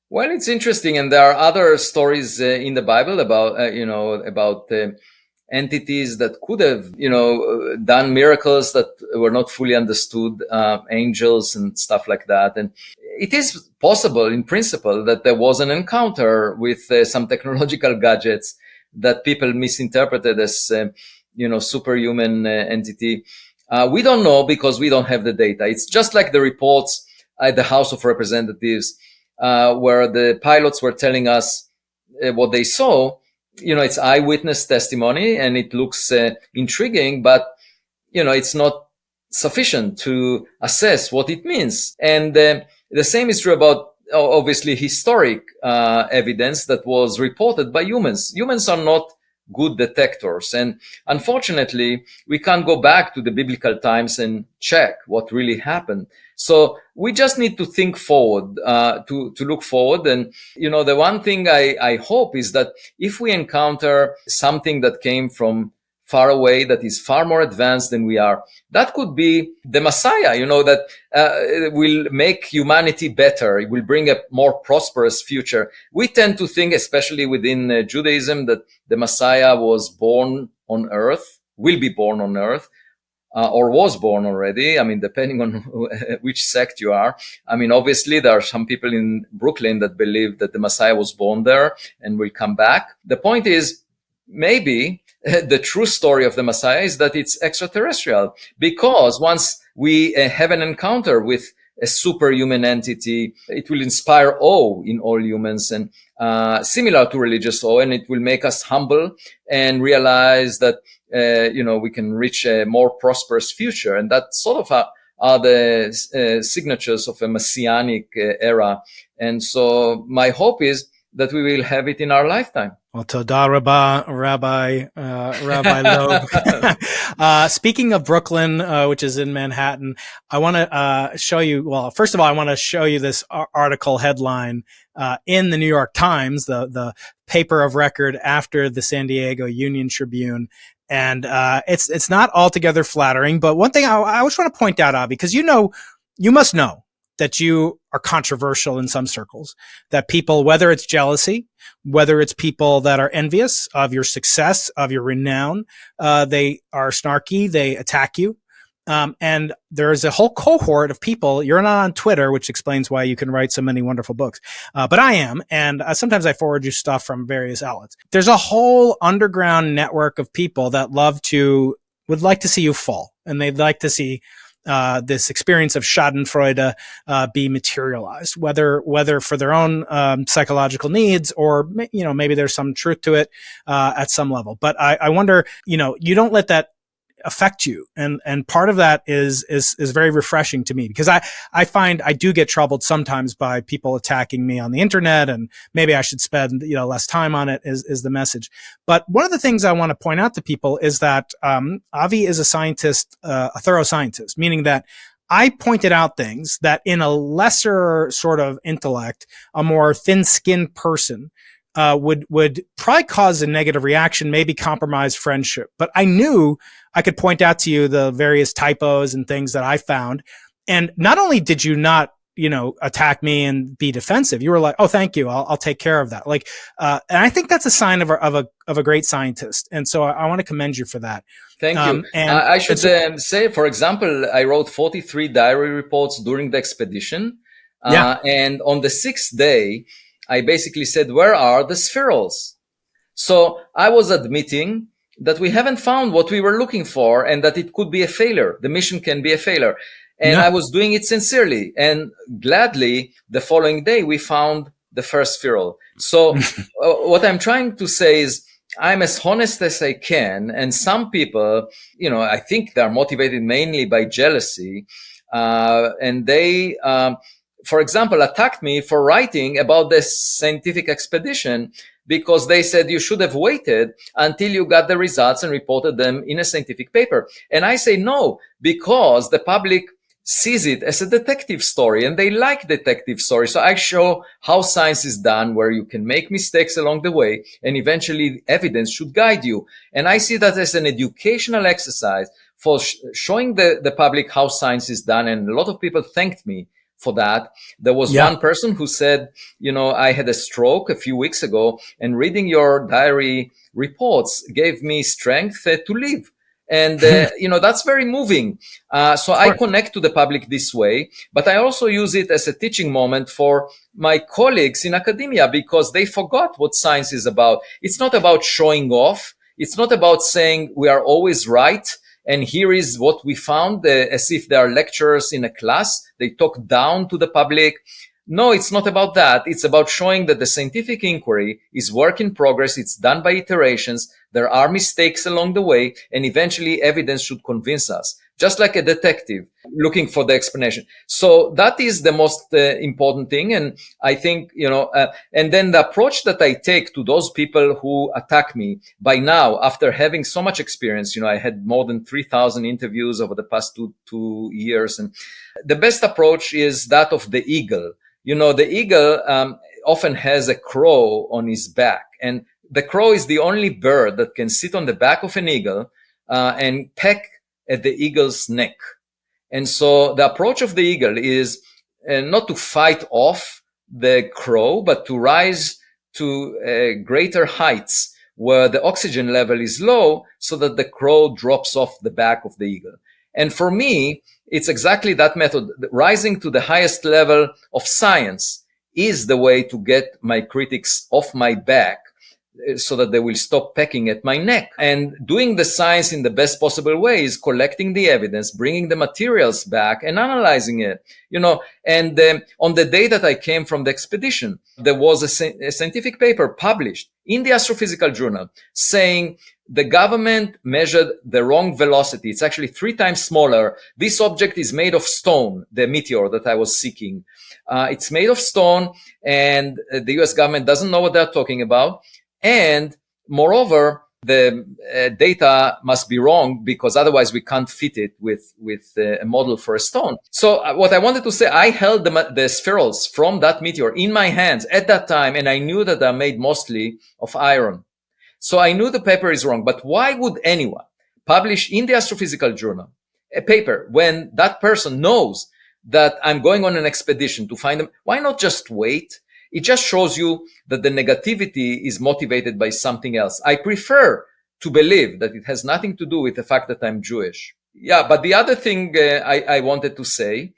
Well, it's interesting, and there are other stories in the Bible about entities that could have, done miracles that were not fully understood, angels and stuff like that. And it is possible, in principle, that there was an encounter with some technological gadgets that people misinterpreted as, superhuman entity. We don't know because we don't have the data. It's just like the reports at the House of Representatives, where the pilots were telling us what they saw. It's eyewitness testimony and it looks intriguing, but, it's not sufficient to assess what it means. And the same is true about, obviously, historic evidence that was reported by humans. Humans are not good detectors. And unfortunately, we can't go back to the biblical times and check what really happened. So we just need to think forward, to look forward. And, the one thing I hope is that if we encounter something that came from far away, that is far more advanced than we are, that could be the Messiah, that will make humanity better. It will bring a more prosperous future. We tend to think, especially within Judaism, that the Messiah was born on earth, will be born on earth, or was born already. I mean, depending on which sect you are. I mean, obviously, there are some people in Brooklyn that believe that the Messiah was born there and will come back. The point is, maybe the true story of the Messiah is that it's extraterrestrial, because once we have an encounter with a superhuman entity, it will inspire awe in all humans, and similar to religious awe, and it will make us humble and realize that we can reach a more prosperous future. And that sort of are the signatures of a messianic era. And so my hope is that we will have it in our lifetime. Well, toda rabba, Rabbi Loeb. Speaking of Brooklyn, which is in Manhattan, I want to show you. Well, first of all, I want to show you this article headline in the New York Times, the paper of record after the San Diego Union Tribune. And it's not altogether flattering. But one thing I always want to point out, Avi, because you must know that you are controversial in some circles, that people, whether it's jealousy, whether it's people that are envious of your success, of your renown, they are snarky, they attack you. And there's a whole cohort of people. You're not on Twitter, which explains why you can write so many wonderful books. But I am. And sometimes I forward you stuff from various outlets. There's a whole underground network of people that would like to see you fall. And they'd like to see this experience of Schadenfreude be materialized, whether for their own psychological needs, or maybe there's some truth to it at some level. But I wonder, you don't let that affect you, and part of that is very refreshing to me, because I find I do get troubled sometimes by people attacking me on the internet, and maybe I should spend less time on it, is the message. But one of the things I want to point out to people is that Avi is a scientist, a thorough scientist, meaning that I pointed out things that in a lesser sort of intellect, a more thin-skinned person would probably cause a negative reaction, maybe compromise friendship. But I knew I could point out to you the various typos and things that I found. And not only did you not attack me and be defensive. You were like, oh, thank you. I'll take care of that. Like, and I think that's a sign of a great scientist. And so I want to commend you for that. Thank you. And I should say, for example, I wrote 43 diary reports during the expedition. And on the 6th day, I basically said, where are the spherules? So I was admitting that we haven't found what we were looking for and that it could be a failure. The mission can be a failure. And I was doing it sincerely. And gladly, the following day, we found the first spherule. So what I'm trying to say is, I'm as honest as I can. And some people, I think they're motivated mainly by jealousy. And they, for example, attacked me for writing about this scientific expedition because they said you should have waited until you got the results and reported them in a scientific paper. And I say no, because the public sees it as a detective story and they like detective stories. So I show how science is done, where you can make mistakes along the way and eventually evidence should guide you. And I see that as an educational exercise for showing the public how science is done. And a lot of people thanked me for that. There was one person who said, I had a stroke a few weeks ago and reading your diary reports gave me strength to live. And, that's very moving. So I connect to the public this way, but I also use it as a teaching moment for my colleagues in academia because they forgot what science is about. It's not about showing off. It's not about saying we are always right. And here is what we found, as if they are lecturers in a class. They talk down to the public. No, it's not about that. It's about showing that the scientific inquiry is work in progress. It's done by iterations. There are mistakes along the way, and eventually evidence should convince us, just like a detective looking for the explanation. So that is the most important thing. And I think, and then the approach that I take to those people who attack me by now, after having so much experience, I had more than 3,000 interviews over the past two years. And the best approach is that of the eagle. The eagle often has a crow on his back, and the crow is the only bird that can sit on the back of an eagle and peck at the eagle's neck. And so the approach of the eagle is not to fight off the crow, but to rise to greater heights where the oxygen level is low so that the crow drops off the back of the eagle. And for me, it's exactly that method. Rising to the highest level of science is the way to get my critics off my back so that they will stop pecking at my neck. And doing the science in the best possible way is collecting the evidence, bringing the materials back and analyzing it. And on the day that I came from the expedition, there was a scientific paper published in the Astrophysical Journal saying the government measured the wrong velocity. It's actually 3 times smaller. This object is made of stone, the meteor that I was seeking. It's made of stone, and the US government doesn't know what they're talking about. And moreover, the data must be wrong because otherwise we can't fit it with a model for a stone. So what I wanted to say, I held the spherules from that meteor in my hands at that time, and I knew that they're made mostly of iron. So I knew the paper is wrong, but why would anyone publish in the Astrophysical Journal a paper when that person knows that I'm going on an expedition to find them? Why not just wait? It just shows you that the negativity is motivated by something else. I prefer to believe that it has nothing to do with the fact that I'm Jewish. Yeah, but the other thing I wanted to say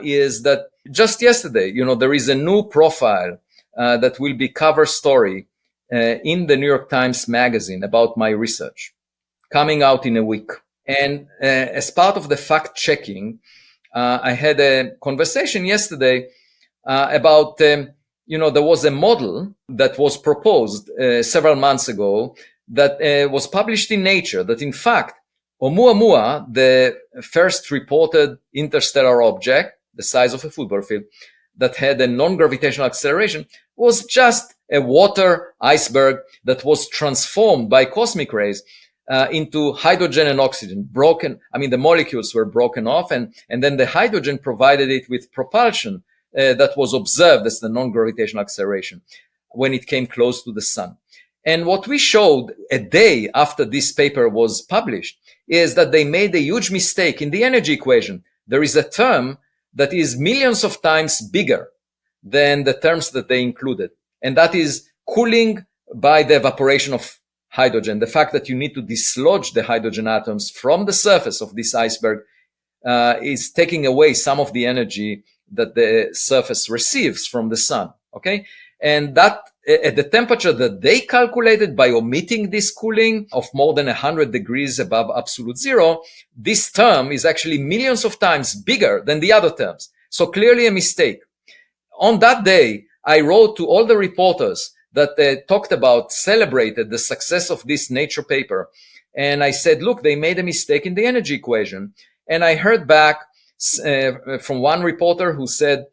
is that just yesterday, there is a new profile that will be cover story in the New York Times Magazine about my research, coming out in a week. And as part of the fact checking, I had a conversation yesterday about, there was a model that was proposed several months ago that was published in Nature, that in fact, Oumuamua, the first reported interstellar object, the size of a football field, that had a non-gravitational acceleration, was just a water iceberg that was transformed by cosmic rays into hydrogen and oxygen, the molecules were broken off, and then the hydrogen provided it with propulsion that was observed as the non-gravitational acceleration when it came close to the sun. And what we showed a day after this paper was published is that they made a huge mistake in the energy equation. There is a term that is millions of times bigger than the terms that they included. And that is cooling by the evaporation of hydrogen. The fact that you need to dislodge the hydrogen atoms from the surface of this iceberg is taking away some of the energy that the surface receives from the sun. Okay. And that at the temperature that they calculated by omitting this cooling of more than 100 degrees above absolute zero, this term is actually millions of times bigger than the other terms. So clearly a mistake. On that day, I wrote to all the reporters that celebrated the success of this Nature paper. And I said, look, they made a mistake in the energy equation. And I heard back from one reporter who said,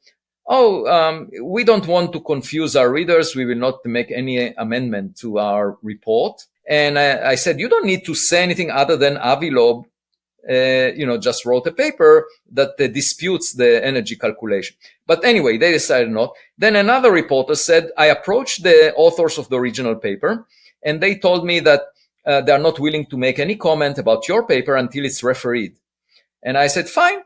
we don't want to confuse our readers. We will not make any amendment to our report. And I said, you don't need to say anything other than Avi Loeb, just wrote a paper that disputes the energy calculation. But anyway, they decided not. Then another reporter said, I approached the authors of the original paper, and they told me that they are not willing to make any comment about your paper until it's refereed. And I said, fine.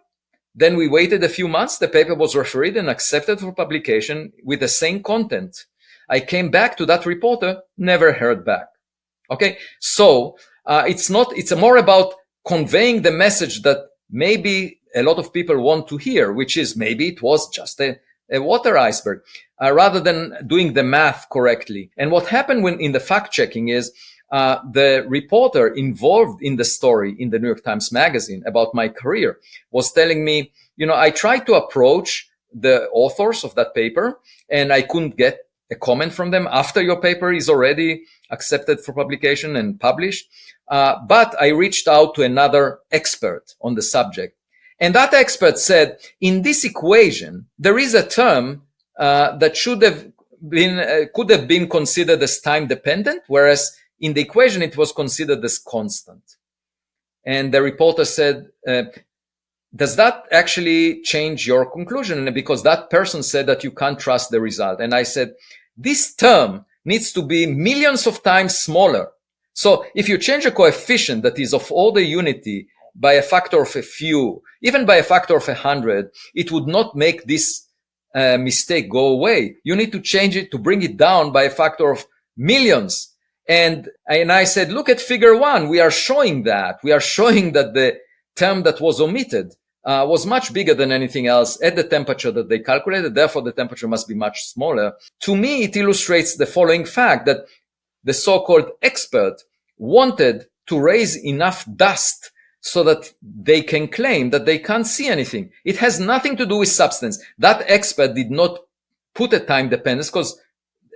Then we waited a few months. The paper was refereed and accepted for publication with the same content. I came back to that reporter, never heard back. Okay. So, it's more about conveying the message that maybe a lot of people want to hear, which is maybe it was just a water iceberg, rather than doing the math correctly. And what happened when in the fact checking is, the reporter involved in the story in the New York Times Magazine about my career was telling me, I tried to approach the authors of that paper and I couldn't get a comment from them after your paper is already accepted for publication and published. But I reached out to another expert on the subject. And that expert said, in this equation, there is a term that could have been considered as time dependent, whereas in the equation, it was considered as constant. And the reporter said, does that actually change your conclusion? And because that person said that you can't trust the result. And I said, this term needs to be millions of times smaller. So if you change a coefficient that is of order unity by a factor of a few, even by a factor of 100, it would not make this mistake go away. You need to change it to bring it down by a factor of millions. And I said, look at figure 1. We are showing that. We are showing that the term that was omitted was much bigger than anything else at the temperature that they calculated. Therefore, the temperature must be much smaller. To me, it illustrates the following fact, that the so-called expert wanted to raise enough dust so that they can claim that they can't see anything. It has nothing to do with substance. That expert did not put a time dependence, because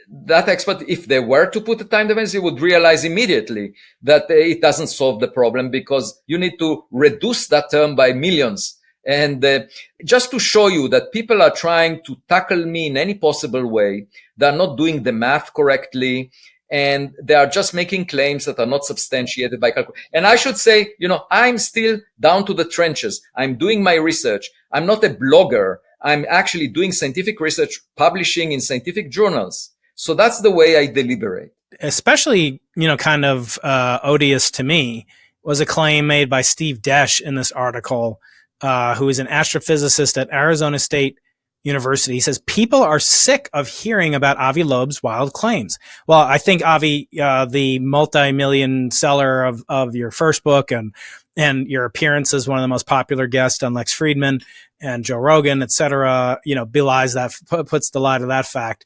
that expert, if they were to put a time dependence, he would realize immediately that it doesn't solve the problem, because you need to reduce that term by millions. And just to show you that people are trying to tackle me in any possible way, they're not doing the math correctly, and they are just making claims that are not substantiated by calculation. And I should say, I'm still down to the trenches. I'm doing my research. I'm not a blogger. I'm actually doing scientific research, publishing in scientific journals. So that's the way I deliberate. Especially, kind of odious to me was a claim made by Steve Desch in this article, who is an astrophysicist at Arizona State University. He says, people are sick of hearing about Avi Loeb's wild claims. Well, I think Avi, the multi-million seller of your first book and your appearance as one of the most popular guests on Lex Friedman and Joe Rogan, et cetera, belies that, puts the lie to that fact.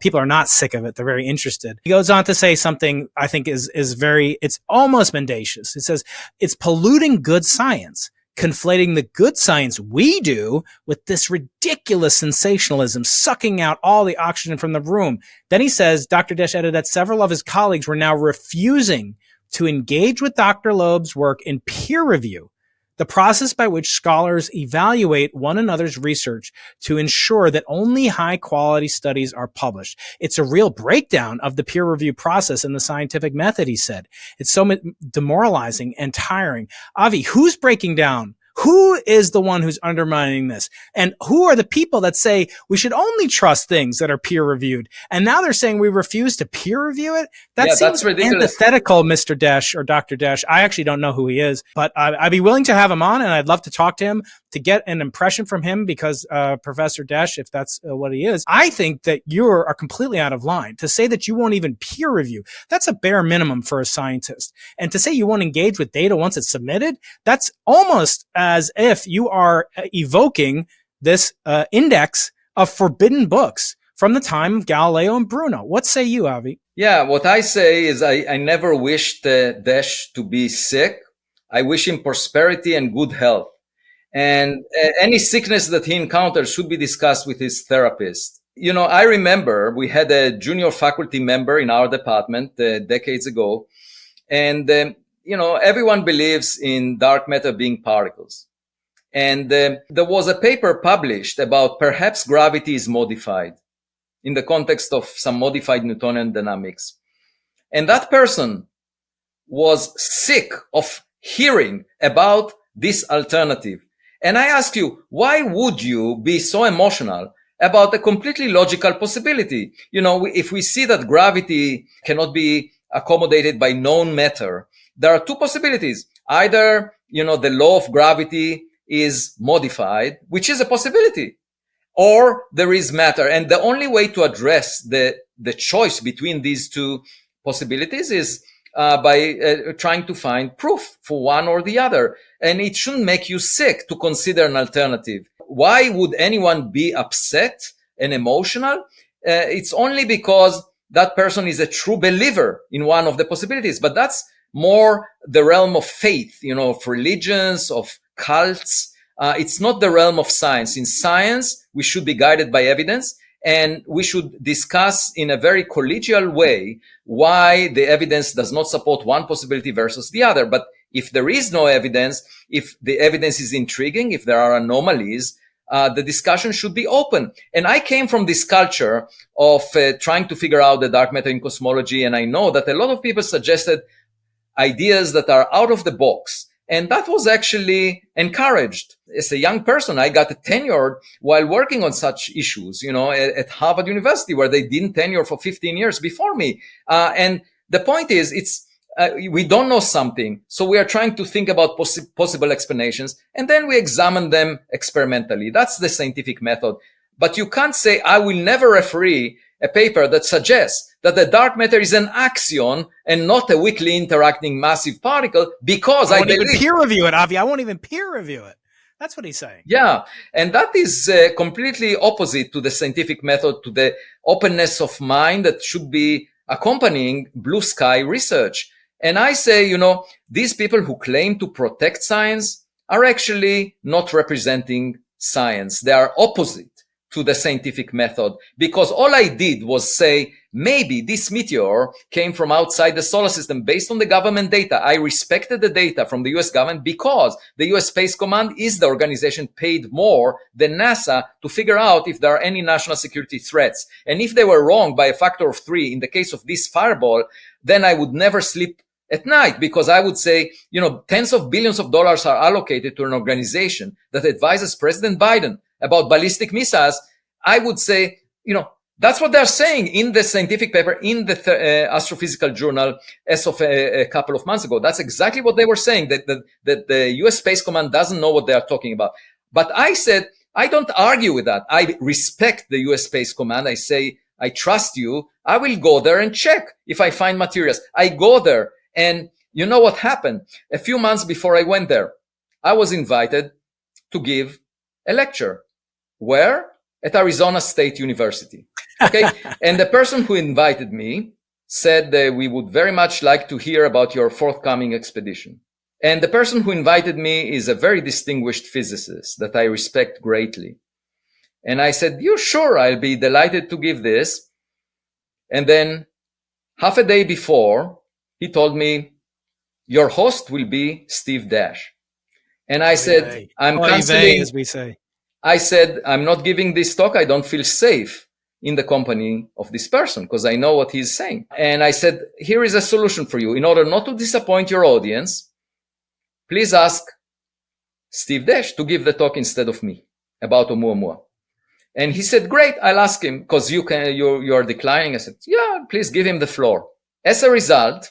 People are not sick of it. They're very interested. He goes on to say something I think is it's almost mendacious. It says, it's polluting good science, conflating the good science we do with this ridiculous sensationalism, sucking out all the oxygen from the room. Then he says, Dr. Desch added that several of his colleagues were now refusing to engage with Dr. Loeb's work in peer review, the process by which scholars evaluate one another's research to ensure that only high-quality studies are published. It's a real breakdown of the peer review process and the scientific method, he said. It's so demoralizing and tiring. Avi, who's breaking down? Who is the one who's undermining this? And who are the people that say we should only trust things that are peer reviewed? And now they're saying we refuse to peer review it. That seems that's ridiculous. antithetical, Mr. Dash or Dr. Dash. I actually don't know who he is, but I'd be willing to have him on, and I'd love to talk to him to get an impression from him, because Professor Dash, if that's what he is, I think that you are completely out of line. To say that you won't even peer review, that's a bare minimum for a scientist. And to say you won't engage with data once it's submitted, that's almost as if you are evoking this index of forbidden books from the time of Galileo and Bruno. What say you, Avi? Yeah, what I say is I never wished Dash to be sick. I wish him prosperity and good health. And any sickness that he encounters should be discussed with his therapist. You know, I remember we had a junior faculty member in our department decades ago. And, you know, everyone believes in dark matter being particles. And there was a paper published about perhaps gravity is modified in the context of some modified Newtonian dynamics. And that person was sick of hearing about this alternative. And I ask you, why would you be so emotional about a completely logical possibility? You know, if we see that gravity cannot be accommodated by known matter, there are two possibilities. Either, you know, the law of gravity is modified, which is a possibility, or there is matter. And the only way to address the choice between these two possibilities is by trying to find proof for one or the other. And it shouldn't make you sick to consider an alternative. Why would anyone be upset and emotional? It's only because that person is a true believer in one of the possibilities. But that's more the realm of faith, you know, of religions, of cults. It's not the realm of science. In science, we should be guided by evidence, and we should discuss in a very collegial way why the evidence does not support one possibility versus the other. But if there is no evidence, if the evidence is intriguing, if there are anomalies, the discussion should be open. And I came from this culture of trying to figure out the dark matter in cosmology. And I know that a lot of people suggested ideas that are out of the box. And that was actually encouraged. As a young person, I got tenure while working on such issues, you know, at Harvard University, where they didn't tenure for 15 years before me. And the point is, we don't know something. So we are trying to think about possible explanations, and then we examine them experimentally. That's the scientific method. But you can't say, I will never referee a paper that suggests that the dark matter is an axion and not a weakly interacting massive particle, because I won't even peer review it, Avi. I won't even peer review it. That's what he's saying. Yeah. And that is completely opposite to the scientific method, to the openness of mind that should be accompanying blue sky research. And I say, you know, these people who claim to protect science are actually not representing science. They are opposite to the scientific method, because all I did was say, maybe this meteor came from outside the solar system based on the government data. I respected the data from the US government because the US Space Command is the organization paid more than NASA to figure out if there are any national security threats. And if they were wrong by a factor of 3 in the case of this fireball, then I would never sleep at night, because I would say, you know, tens of billions of dollars are allocated to an organization that advises President Biden about ballistic missiles. I would say, you know, that's what they're saying in the scientific paper in the Astrophysical Journal as of a couple of months ago. That's exactly what they were saying, that the US Space Command doesn't know what they are talking about. But I said, I don't argue with that. I respect the US Space Command. I say, I trust you. I will go there and check if I find materials. I go there. And you know what happened? A few months before I went there, I was invited to give a lecture. Where? At Arizona State University. Okay. And the person who invited me said that we would very much like to hear about your forthcoming expedition. And the person who invited me is a very distinguished physicist that I respect greatly. And I said, you sure? I'll be delighted to give this. And then half a day before, he told me, your host will be Steve Dash. And I said, I'm canceling, as we say. I said, I'm not giving this talk. I don't feel safe in the company of this person because I know what he's saying. And I said, here is a solution for you. In order not to disappoint your audience, please ask Steve Dash to give the talk instead of me about Oumuamua. And he said, great, I'll ask him, because you're declining. I said, yeah, please give him the floor. As a result,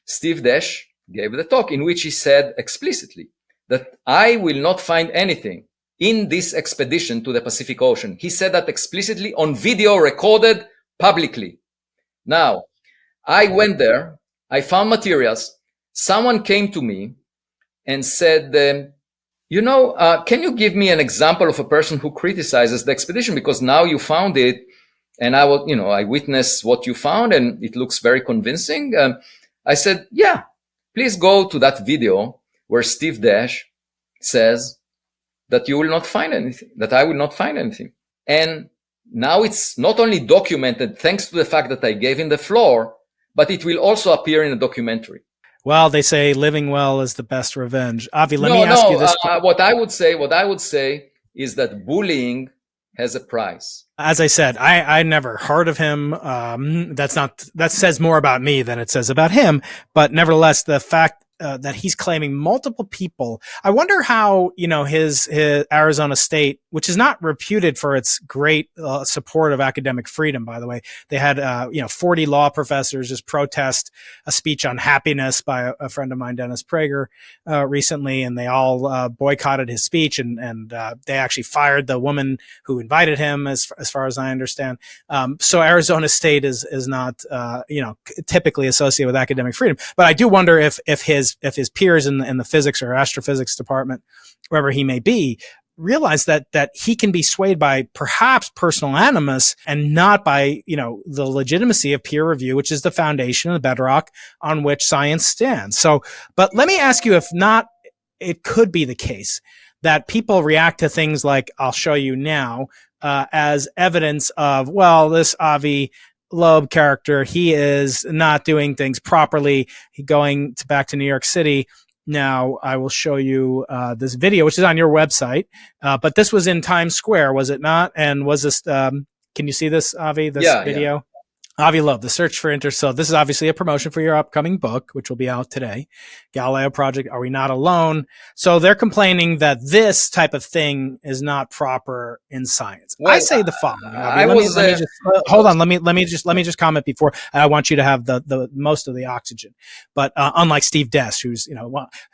Steve Dash gave the talk in which he said explicitly that I will not find anything in this expedition to the Pacific Ocean. He said that explicitly on video recorded publicly. Now, I went there, I found materials. Someone came to me and said, can you give me an example of a person who criticizes the expedition? Because now you found it, and I witnessed what you found, and it looks very convincing. I said, yeah, please go to that video where Steve Dash says that you will not find anything, that I will not find anything. And now it's not only documented thanks to the fact that I gave him the floor, but it will also appear in a documentary. Well, they say living well is the best revenge. Avi, let me ask you this. What I would say is that bullying has a price. As I said, I never heard of him. That says more about me than it says about him. But nevertheless, the fact that he's claiming multiple people, I wonder how, his Arizona State, which is not reputed for its great support of academic freedom, by the way. They had, 40 law professors just protest a speech on happiness by a friend of mine, Dennis Prager, recently, and they all boycotted his speech, and they actually fired the woman who invited him, as far as I understand. So Arizona State is not, typically associated with academic freedom. But I do wonder if his peers in the physics or astrophysics department, wherever he may be, realize that he can be swayed by perhaps personal animus and not by, the legitimacy of peer review, which is the foundation, the bedrock on which science stands. So, but let me ask you, if not, it could be the case that people react to things like, I'll show you now, as evidence of, well, this Avi Loeb character, he is not doing things properly. Going back to New York City. Now I will show you this video, which is on your website. But this was in Times Square, was it not? And was this? Can you see this, Avi? This video. Yeah. Avi Loeb, The Search for Interstellar. This is obviously a promotion for your upcoming book, which will be out today. Galileo Project, Are We Not Alone? So they're complaining that this type of thing is not proper in science. Well, I say the following. Hold on. Let me just comment before I want you to have the most of the oxygen. But unlike Steve Dash, who's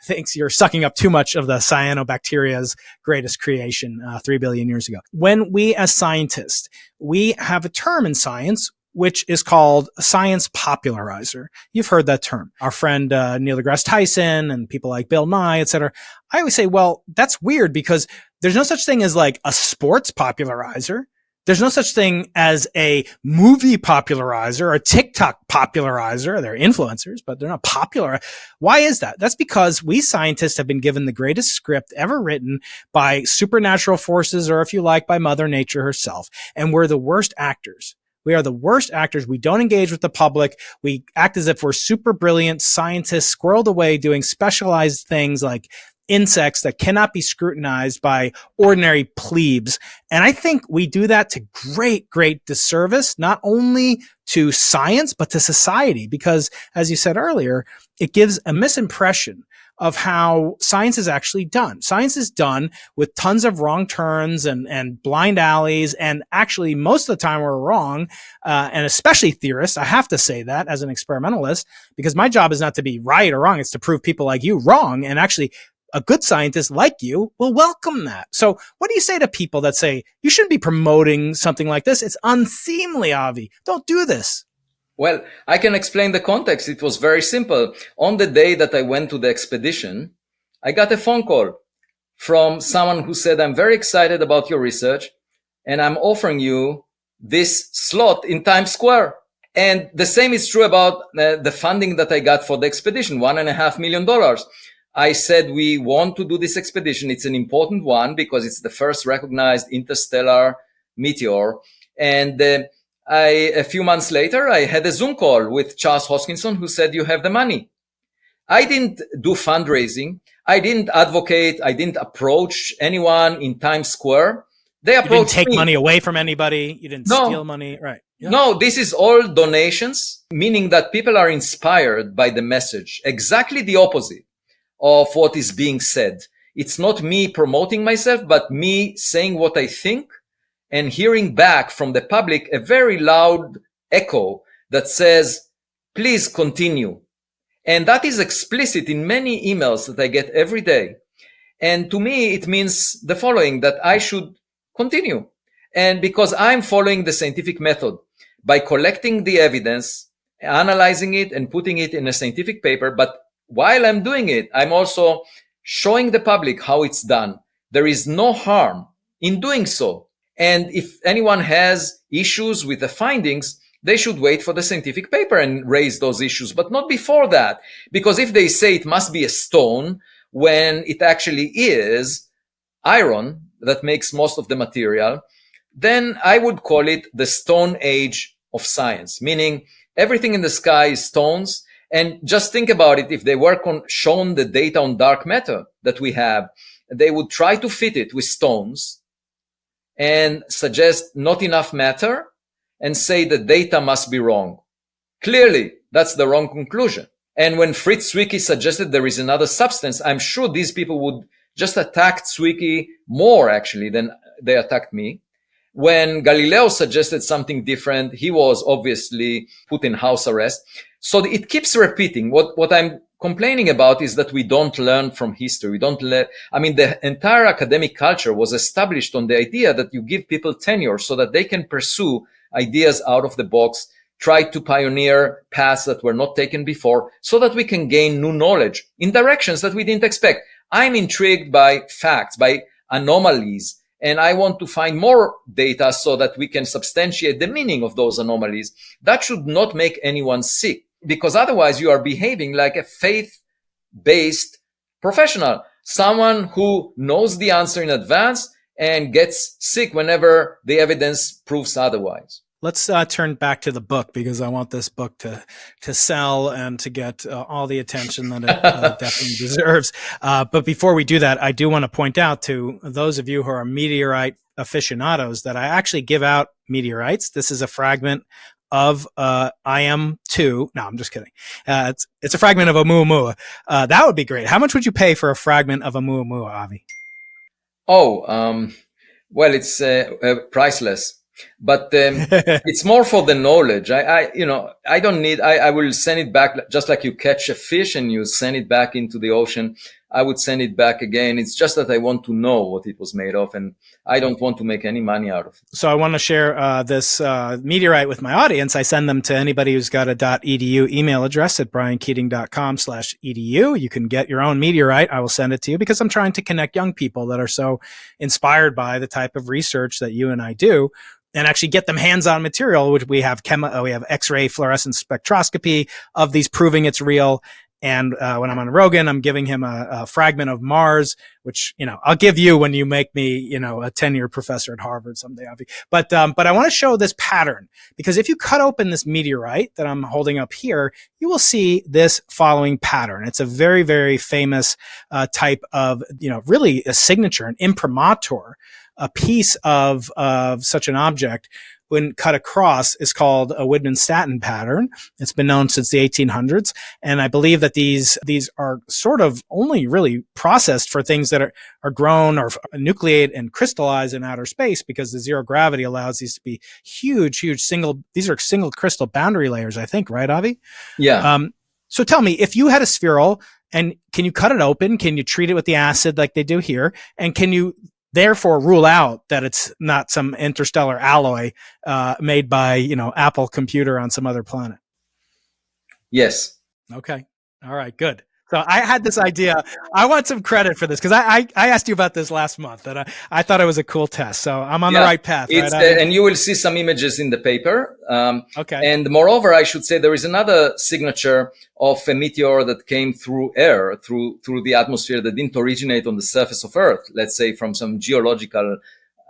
thinks you're sucking up too much of the cyanobacteria's greatest creation 3 billion years ago. When we as scientists, we have a term in science which is called science popularizer. You've heard that term. Our friend Neil deGrasse Tyson and people like Bill Nye, et cetera. I always say, well, that's weird because there's no such thing as like a sports popularizer. There's no such thing as a movie popularizer or a TikTok popularizer. They're influencers, but they're not popular. Why is that? That's because we scientists have been given the greatest script ever written by supernatural forces, or if you like, by Mother Nature herself. And we're the worst actors. We are the worst actors. We don't engage with the public. We act as if we're super brilliant scientists squirreled away doing specialized things like insects that cannot be scrutinized by ordinary plebes. And I think we do that to great, great disservice, not only to science, but to society, because as you said earlier, it gives a misimpression of how science is actually done. Science is done with tons of wrong turns and blind alleys. And actually, most of the time we're wrong. And especially theorists. I have to say that as an experimentalist, because my job is not to be right or wrong. It's to prove people like you wrong. And actually, a good scientist like you will welcome that. So what do you say to people that say, you shouldn't be promoting something like this? It's unseemly, Avi. Don't do this. Well, I can explain the context. It was very simple. On the day that I went to the expedition, I got a phone call from someone who said, I'm very excited about your research and I'm offering you this slot in Times Square. And the same is true about the funding that I got for the expedition, $1.5 million. I said, we want to do this expedition. It's an important one because it's the first recognized interstellar meteor. And a few months later, I had a Zoom call with Charles Hoskinson, who said, you have the money. I didn't do fundraising. I didn't advocate. I didn't approach anyone in Times Square. They approached me. You didn't take money away from anybody. You didn't steal money. Right. Yeah. No, this is all donations, meaning that people are inspired by the message. Exactly the opposite of what is being said. It's not me promoting myself, but me saying what I think and hearing back from the public a very loud echo that says, please continue. And that is explicit in many emails that I get every day. And to me, it means the following, that I should continue. And because I'm following the scientific method by collecting the evidence, analyzing it, and putting it in a scientific paper. But while I'm doing it, I'm also showing the public how it's done. There is no harm in doing so. And if anyone has issues with the findings, they should wait for the scientific paper and raise those issues, but not before that. Because if they say it must be a stone, when it actually is iron that makes most of the material, then I would call it the Stone Age of science, meaning everything in the sky is stones. And just think about it, if they were shown the data on dark matter that we have, they would try to fit it with stones and suggest not enough matter and say the data must be wrong. Clearly, that's the wrong conclusion. And when Fritz Zwicky suggested there is another substance, I'm sure these people would just attack Zwicky more actually than they attacked me. When Galileo suggested something different, he was obviously put in house arrest. So it keeps repeating. What I'm complaining about is that we don't learn from history. We don't the entire academic culture was established on the idea that you give people tenure so that they can pursue ideas out of the box, try to pioneer paths that were not taken before, so that we can gain new knowledge in directions that we didn't expect. I'm intrigued by facts, by anomalies, and I want to find more data so that we can substantiate the meaning of those anomalies. That should not make anyone sick, because otherwise you are behaving like a faith-based professional, someone who knows the answer in advance and gets sick whenever the evidence proves otherwise. Let's turn back to the book, because I want this book to sell and to get all the attention that it definitely deserves. But before we do that, I do want to point out to those of you who are meteorite aficionados that I actually give out meteorites. This is a fragment of IM2. No, I'm just kidding. It's a fragment of Oumuamua. That would be great. How much would you pay for a fragment of Oumuamua, Avi? Well, it's priceless. But it's more for the knowledge. I don't need. I will send it back, just like you catch a fish and you send it back into the ocean. I would send it back again. It's just that I want to know what it was made of, and I don't want to make any money out of it. So I want to share this meteorite with my audience. I send them to anybody who's got a .edu email address at briankeating.com/edu. You can get your own meteorite. I will send it to you because I'm trying to connect young people that are so inspired by the type of research that you and I do, and actually get them hands-on material, which we have we have X-ray fluorescence spectroscopy of these proving it's real. And when I'm on Rogan, I'm giving him a fragment of Mars, which, I'll give you when you make me, a tenured professor at Harvard someday, Avi. But I want to show this pattern, because if you cut open this meteorite that I'm holding up here, you will see this following pattern. It's a very, very famous type of, really a signature, an imprimatur. A piece of such an object, when cut across, is called a Widman-Staton pattern. It's been known since the 1800s. And I believe that these are sort of only really processed for things that are grown or nucleate and crystallize in outer space, because the zero gravity allows these to be huge these are single crystal boundary layers, I think, right, Avi? Yeah. So tell me, if you had a spherule, and can you cut it open? Can you treat it with the acid like they do here? And can you therefore rule out that it's not some interstellar alloy made by, Apple computer on some other planet? Yes. Okay. All right, good. So I had this idea. I want some credit for this, because I asked you about this last month, and I thought it was a cool test. So I'm on the right path. Right, and you will see some images in the paper. Okay. And moreover, I should say there is another signature of a meteor that came through air, through the atmosphere, that didn't originate on the surface of Earth, let's say from some geological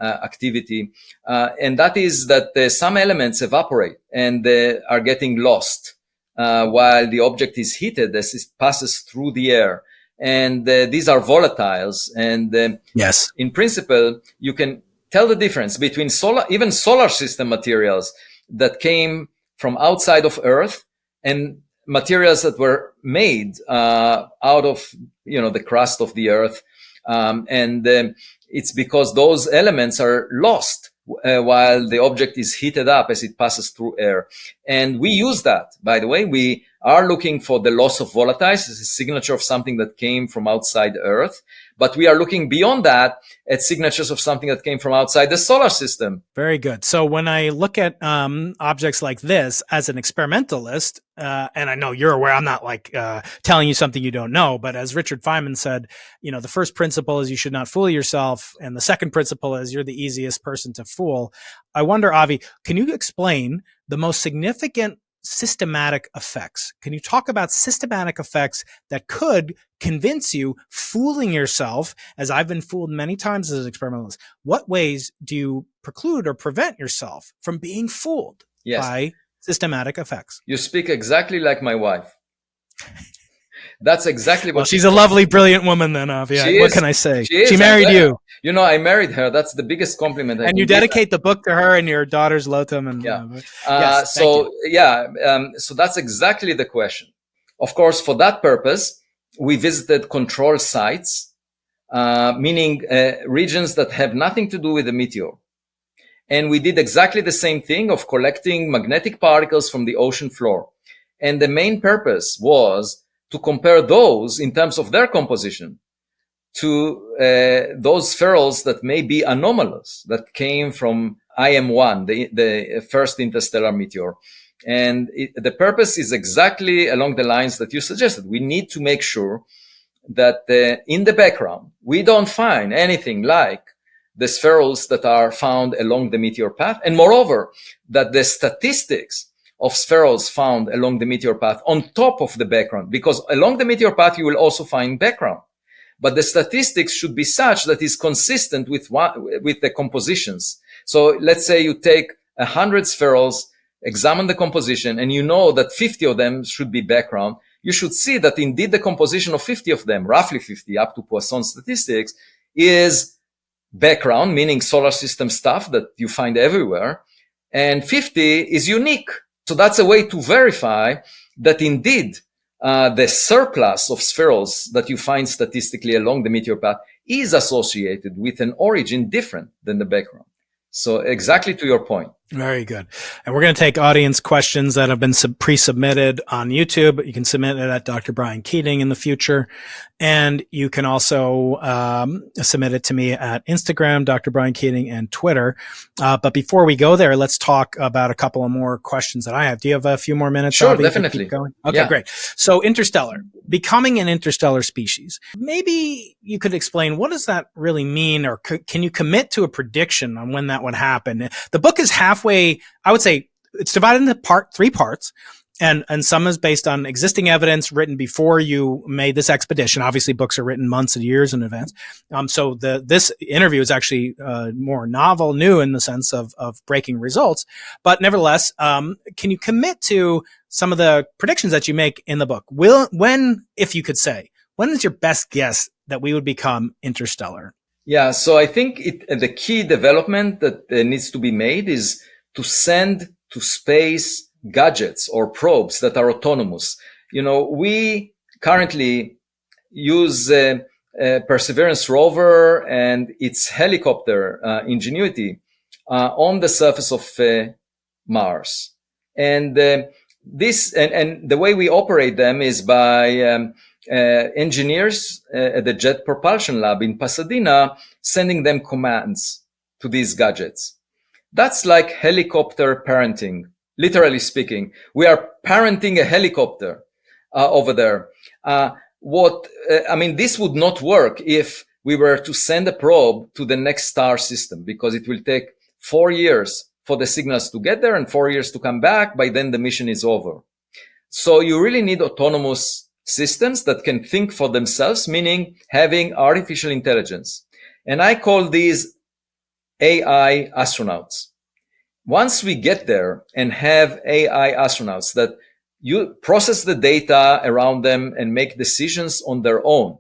activity. And that is that some elements evaporate and are getting lost while the object is heated as it passes through the air. And these are volatiles. And yes, in principle, you can tell the difference between even solar system materials that came from outside of Earth and materials that were made out of the crust of the Earth. And it's because those elements are lost while the object is heated up as it passes through air. And we use that, by the way. We are looking for the loss of volatiles as a signature of something that came from outside Earth. But we are looking beyond that at signatures of something that came from outside the solar system. Very good. So when I look at objects like this as an experimentalist, and I know you're aware, I'm not like telling you something you don't know, but as Richard Feynman said, the first principle is you should not fool yourself. And the second principle is you're the easiest person to fool. I wonder, Avi, can you explain the most significant systematic effects? Can you talk about systematic effects that could convince you, fooling yourself, as I've been fooled many times as an experimentalist? What ways do you preclude or prevent yourself from being fooled by systematic effects? You speak exactly like my wife. That's exactly what. Well, she's a lovely, brilliant woman then, Avi. What can I say? She married you. I married her. That's the biggest compliment. And you dedicate the book to her and your daughters, Lotham. And so that's exactly the question. Of course, for that purpose, we visited control sites, meaning regions that have nothing to do with the meteor. And we did exactly the same thing of collecting magnetic particles from the ocean floor. And the main purpose was to compare those in terms of their composition to those spherules that may be anomalous, that came from IM1, the first interstellar meteor. And the purpose is exactly along the lines that you suggested. We need to make sure that in the background, we don't find anything like the spherules that are found along the meteor path. And moreover, that the statistics of spherules found along the meteor path on top of the background, because along the meteor path, you will also find background. But the statistics should be such that is consistent with the compositions. So let's say you take 100 spherules, examine the composition, and you know that 50 of them should be background. You should see that indeed the composition of 50 of them, roughly 50 up to Poisson statistics, is background, meaning solar system stuff that you find everywhere, and 50 is unique. So that's a way to verify that indeed the surplus of spherules that you find statistically along the meteor path is associated with an origin different than the background. So exactly to your point. Very good. And we're going to take audience questions that have been pre-submitted on YouTube. You can submit it at Dr. Brian Keating in the future. And you can also submit it to me at Instagram, Dr. Brian Keating, and Twitter. But before we go there, let's talk about a couple of more questions that I have. Do you have a few more minutes? Sure, Avi, definitely. Okay, great. So Interstellar, becoming an interstellar species. Maybe you could explain, what does that really mean? Or can you commit to a prediction on when that would happen? The book is halfway, I would say it's divided into three parts. And some is based on existing evidence written before you made this expedition. Obviously, books are written months and years in advance. So this interview is actually more novel, new in the sense of breaking results. But nevertheless, can you commit to some of the predictions that you make in the book? If you could say, when is your best guess that we would become interstellar? Yeah, so I think the key development that needs to be made is to send to space gadgets or probes that are autonomous. We currently use Perseverance rover and its helicopter Ingenuity on the surface of Mars. And the way we operate them is by engineers at the Jet Propulsion Lab in Pasadena sending them commands to these gadgets. That's like helicopter parenting. Literally speaking, we are parenting a helicopter over there. This would not work if we were to send a probe to the next star system, because it will take 4 years for the signals to get there and 4 years to come back. By then, the mission is over. So you really need autonomous systems that can think for themselves, meaning having artificial intelligence. And I call these AI astronauts. Once we get there and have AI astronauts that you process the data around them and make decisions on their own,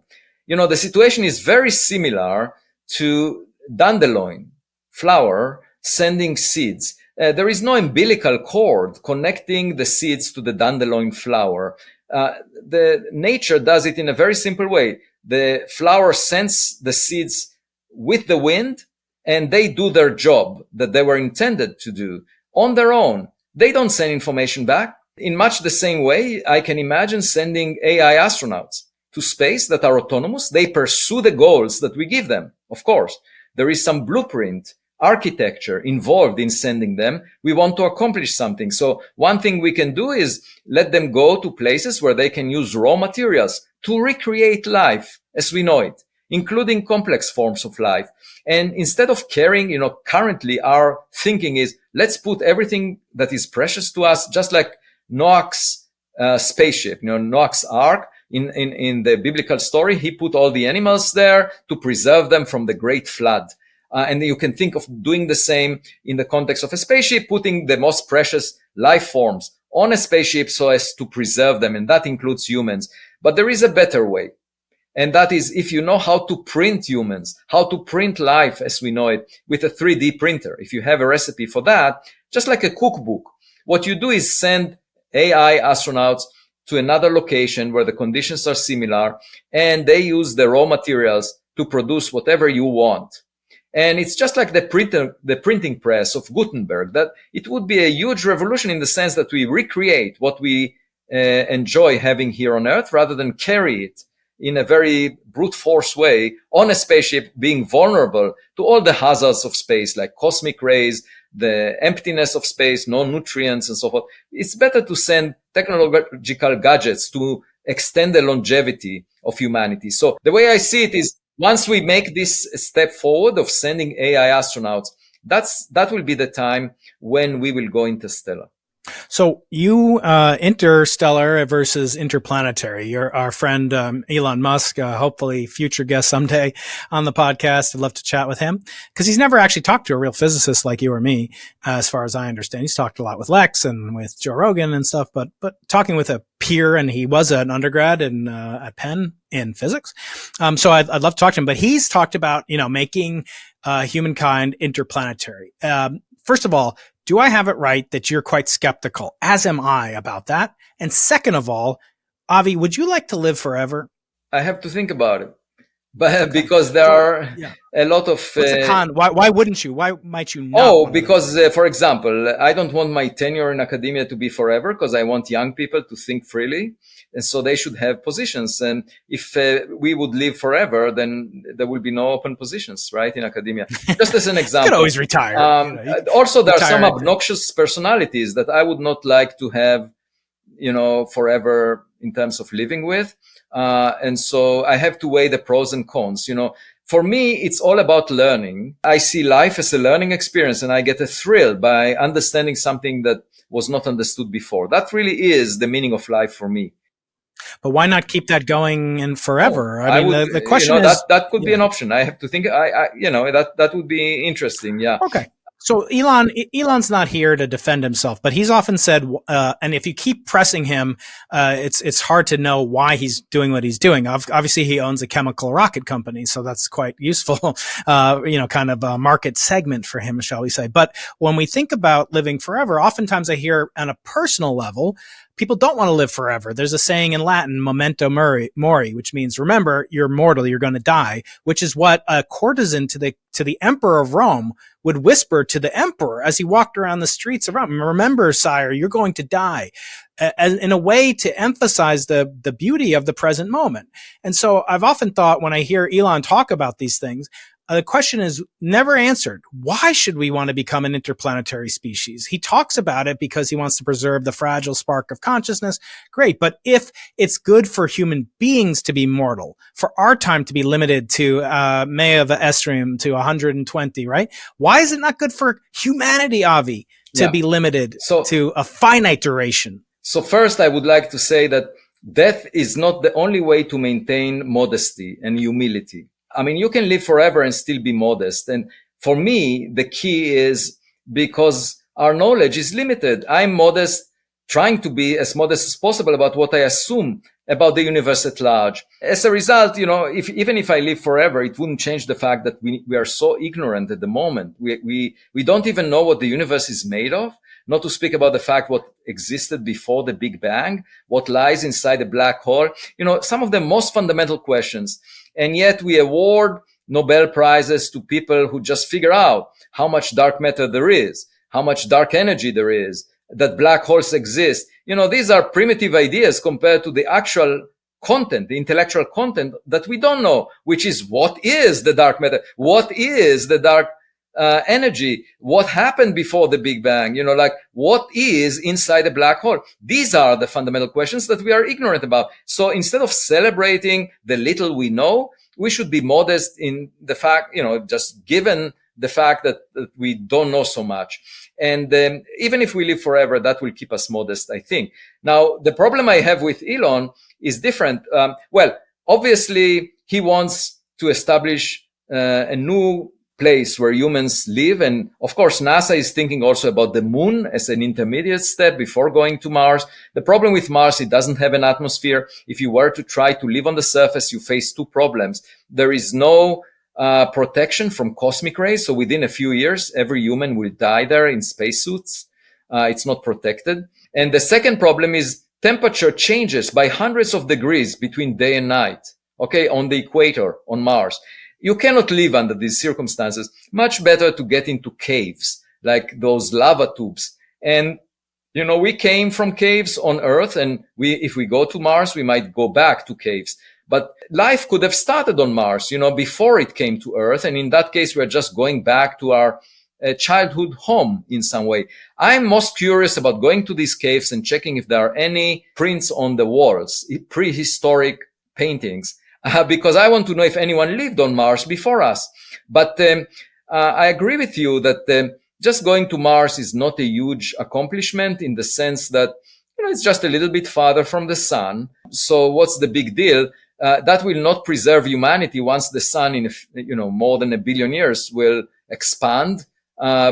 the situation is very similar to dandelion flower sending seeds. There is no umbilical cord connecting the seeds to the dandelion flower. The nature does it in a very simple way. The flower sends the seeds with the wind, and they do their job that they were intended to do on their own. They don't send information back. In much the same way, I can imagine sending AI astronauts to space that are autonomous. They pursue the goals that we give them. Of course, there is some blueprint architecture involved in sending them. We want to accomplish something. So one thing we can do is let them go to places where they can use raw materials to recreate life as we know it, including complex forms of life. And instead of caring, currently our thinking is, let's put everything that is precious to us, just like Noah's spaceship, Noah's ark. In the biblical story, he put all the animals there to preserve them from the great flood. And you can think of doing the same in the context of a spaceship, putting the most precious life forms on a spaceship so as to preserve them. And that includes humans. But there is a better way. And that is if you know how to print humans, how to print life as we know it with a 3D printer. If you have a recipe for that, just like a cookbook, what you do is send AI astronauts to another location where the conditions are similar, and they use the raw materials to produce whatever you want. And it's just like the printing press of Gutenberg, that it would be a huge revolution in the sense that we recreate what we enjoy having here on Earth rather than carry it in a very brute force way on a spaceship, being vulnerable to all the hazards of space, like cosmic rays, the emptiness of space, no nutrients and so forth. It's better to send technological gadgets to extend the longevity of humanity. So the way I see it is, once we make this step forward of sending AI astronauts, that will be the time when we will go interstellar. So you, interstellar versus interplanetary. Our friend, Elon Musk, hopefully future guest someday on the podcast. I'd love to chat with him because he's never actually talked to a real physicist like you or me, as far as I understand. He's talked a lot with Lex and with Joe Rogan and stuff, but talking with a peer, and he was an undergrad at Penn in physics. So I'd love to talk to him, but he's talked about, making, humankind interplanetary. First of all, do I have it right that you're quite skeptical, as am I, about that? And second of all, Avi, would you like to live forever? I have to think about it, but because there are a lot of. What's the con? Why wouldn't you? Why might you not? Because for example, I don't want my tenure in academia to be forever, because I want young people to think freely, and so they should have positions. And if we would live forever, then there will be no open positions, right, in academia. Just as an example, you could always retire. Also, there are some obnoxious personalities that I would not like to have, forever in terms of living with. And so I have to weigh the pros and cons. For me, it's all about learning. I see life as a learning experience, and I get a thrill by understanding something that was not understood before. That really is the meaning of life for me. But why not keep that going and forever? The question is that could be an option. I have to think. That would be interesting. Yeah. Okay. So Elon's not here to defend himself, but he's often said, and if you keep pressing him, it's hard to know why he's doing what he's doing. Obviously, he owns a chemical rocket company, so that's quite useful, kind of a market segment for him, shall we say. But when we think about living forever, oftentimes I hear on a personal level, people don't want to live forever. There's a saying in Latin, memento mori, which means, remember, you're mortal, you're going to die, which is what a courtesan to the emperor of Rome would whisper to the emperor as he walked around the streets of Rome. Remember, sire, you're going to die, in a way to emphasize the beauty of the present moment. And so I've often thought, when I hear Elon talk about these things, the question is never answered. Why should we want to become an interplanetary species? He talks about it because he wants to preserve the fragile spark of consciousness. Great. But if it's good for human beings to be mortal, for our time to be limited to May of Estrim to 120, right? Why is it not good for humanity, Avi, to be limited to a finite duration? So first, I would like to say that death is not the only way to maintain modesty and humility. I mean, you can live forever and still be modest. And for me, the key is because our knowledge is limited. I'm modest, trying to be as modest as possible about what I assume about the universe at large. As a result, even if I live forever, it wouldn't change the fact that we are so ignorant at the moment. We don't even know what the universe is made of. not to speak about the fact what existed before the Big Bang, what lies inside a black hole, some of the most fundamental questions. And yet we award Nobel Prizes to people who just figure out how much dark matter there is, how much dark energy there is, that black holes exist. These are primitive ideas compared to the actual content, the intellectual content that we don't know, which is what is the dark matter? What is the dark energy? What happened before the Big Bang? What is inside a black hole? These are the fundamental questions that we are ignorant about. So instead of celebrating the little we know, we should be modest in the fact, just given the fact that we don't know so much. And even if we live forever, that will keep us modest, I think. Now, the problem I have with Elon is different. Obviously, he wants to establish a new place where humans live. And of course, NASA is thinking also about the moon as an intermediate step before going to Mars. The problem with Mars, it doesn't have an atmosphere. If you were to try to live on the surface, you face two problems. There is no protection from cosmic rays. So within a few years, every human will die there in spacesuits. It's not protected. And the second problem is temperature changes by hundreds of degrees between day and night. Okay, on the equator, on Mars. You cannot live under these circumstances. Much better to get into caves, like those lava tubes. And, we came from caves on Earth, and if we go to Mars, we might go back to caves. But life could have started on Mars, before it came to Earth. And in that case, we're just going back to our childhood home in some way. I'm most curious about going to these caves and checking if there are any prints on the walls, prehistoric paintings. Because I want to know if anyone lived on Mars before us. But I agree with you that just going to Mars is not a huge accomplishment in the sense that, it's just a little bit farther from the sun. So what's the big deal? That will not preserve humanity once the sun in, more than 1 billion years will expand.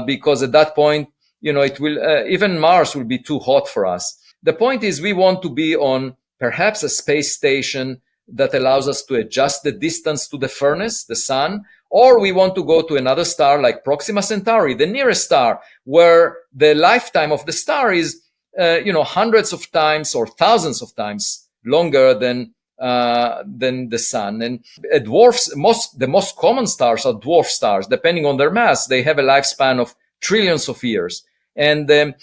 Because at that point, it will, even Mars will be too hot for us. The point is we want to be on perhaps a space station that allows us to adjust the distance to the furnace, the sun, or we want to go to another star like Proxima Centauri, the nearest star, where the lifetime of the star is, hundreds of times or thousands of times longer than the sun. And the most common stars are dwarf stars. Depending on their mass, they have a lifespan of trillions of years. And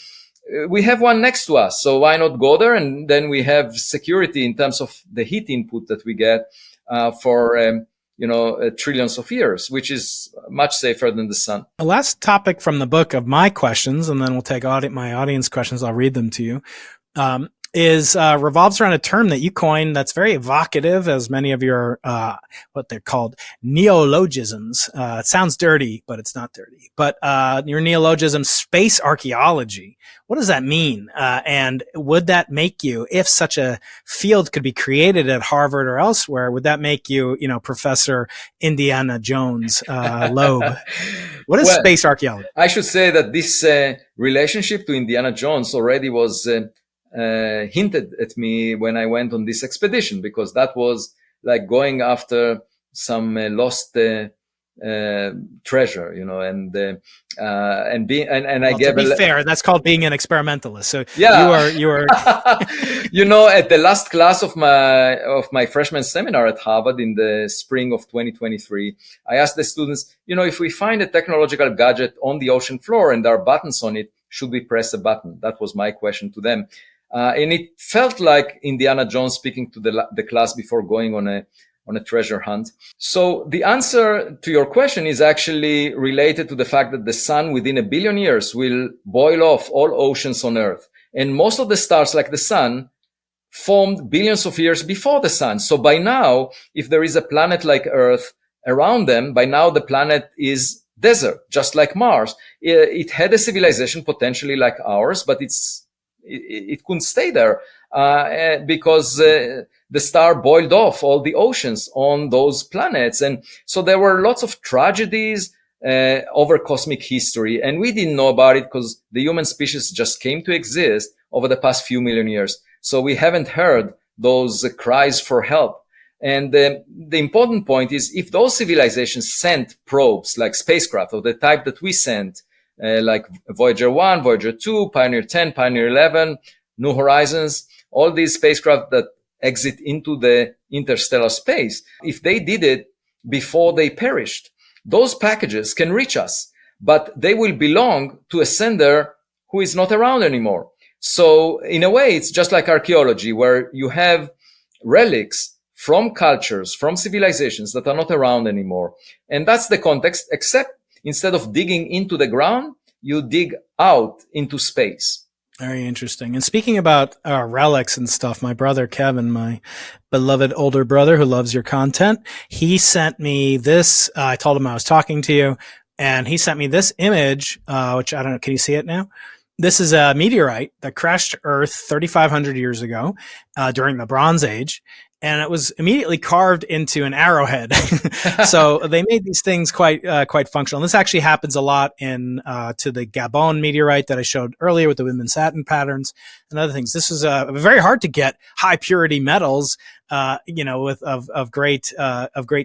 we have one next to us, so why not go there? And then we have security in terms of the heat input that we get for trillions of years, which is much safer than the sun. The last topic from the book of my questions, and then we'll take my audience questions. I'll read them to you. Revolves around a term that you coined that's very evocative, as many of your what they're called neologisms. It sounds dirty, but it's not dirty. But your neologism, space archaeology. What does that mean? And would that make you, if such a field could be created at Harvard or elsewhere, would that make you, Professor Indiana Jones Loeb? What is space archaeology? I should say that this relationship to Indiana Jones already was hinted at me when I went on this expedition, because that was like going after some lost treasure, and I gave. To be fair, that's called being an experimentalist. So yeah, you are. At the last class of my freshman seminar at Harvard in the spring of 2023, I asked the students, if we find a technological gadget on the ocean floor and there are buttons on it, should we press a button? That was my question to them. And it felt like Indiana Jones speaking to the class before going on a treasure hunt. So the answer to your question is actually related to the fact that the sun within 1 billion years will boil off all oceans on Earth. And most of the stars, like the sun, formed billions of years before the sun. So by now, if there is a planet like Earth around them, by now the planet is desert, just like Mars. It had a civilization potentially like ours, but it couldn't stay there because the star boiled off all the oceans on those planets. And so there were lots of tragedies over cosmic history, and we didn't know about it because the human species just came to exist over the past few million years. So we haven't heard those cries for help. And the important point is, if those civilizations sent probes like spacecraft of the type that we sent like Voyager 1, Voyager 2, Pioneer 10, Pioneer 11, New Horizons, all these spacecraft that exit into the interstellar space, if they did it before they perished, those packages can reach us, but they will belong to a sender who is not around anymore. So in a way, it's just like archaeology, where you have relics from cultures, from civilizations that are not around anymore. And that's the context, except instead of digging into the ground, you dig out into space. Very interesting. And speaking about relics and stuff, my brother Kevin, my beloved older brother who loves your content, he sent me this. I told him I was talking to you, and he sent me this image, which I don't know. Can you see it now? This is a meteorite that crashed Earth 3,500 years ago during the Bronze Age. And it was immediately carved into an arrowhead. So they made these things quite functional. And this actually happens a lot in to the Gabon meteorite that I showed earlier with the Widman Satin patterns and other things. This is very hard to get high purity metals, with of great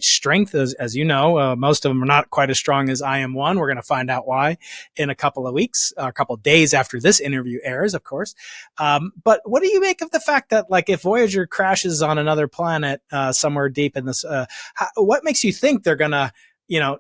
strength, as you know. Most of them are not quite as strong as IM-1. We're going to find out why in a couple of weeks, a couple of days after this interview airs, of course. But what do you make of the fact that, like, if Voyager crashes on another planet somewhere deep in this, what makes you think they're going to,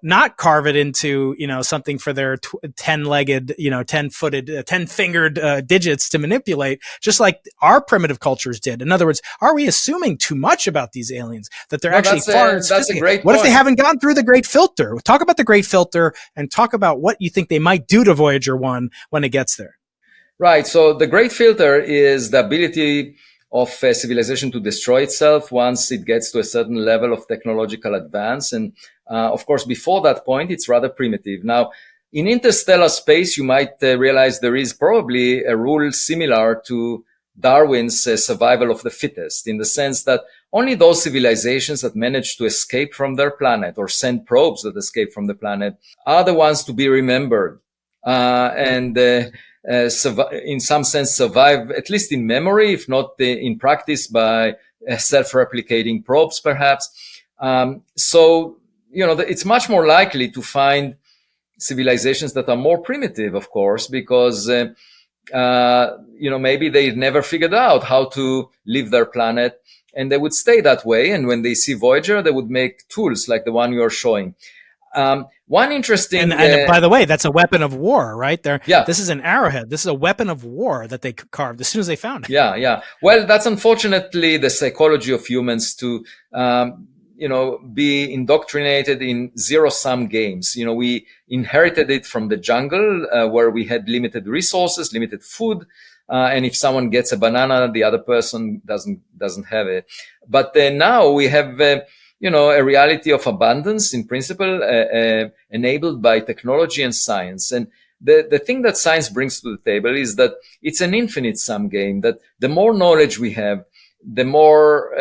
not carve it into, something for their 10-legged, 10-footed, 10-fingered digits to manipulate, just like our primitive cultures did? In other words, are we assuming too much about these aliens, that they're actually far? That's a great point. What if they haven't gone through the Great Filter? Talk about the Great Filter and talk about what you think they might do to Voyager 1 when it gets there. Right. So the Great Filter is the ability of a civilization to destroy itself once it gets to a certain level of technological advance. And of course, before that point, it's rather primitive. Now, in interstellar space, you might realize there is probably a rule similar to Darwin's survival of the fittest, in the sense that only those civilizations that manage to escape from their planet or send probes that escape from the planet are the ones to be remembered. In some sense, survive, at least in memory, if not in practice, by self-replicating probes, perhaps. It's much more likely to find civilizations that are more primitive, of course, because, maybe they never figured out how to leave their planet, and they would stay that way. And when they see Voyager, they would make tools like the one you are showing. One interesting, and by the way, that's a weapon of war, right? Yeah. This is an arrowhead. This is a weapon of war that they carved as soon as they found it. Yeah. Well, that's unfortunately the psychology of humans, to be indoctrinated in zero-sum games. We inherited it from the jungle, where we had limited resources, limited food, and if someone gets a banana, the other person doesn't have it. But now we have a reality of abundance, in principle, enabled by technology and science. And the thing that science brings to the table is that it's an infinite sum game, that the more knowledge we have, the more,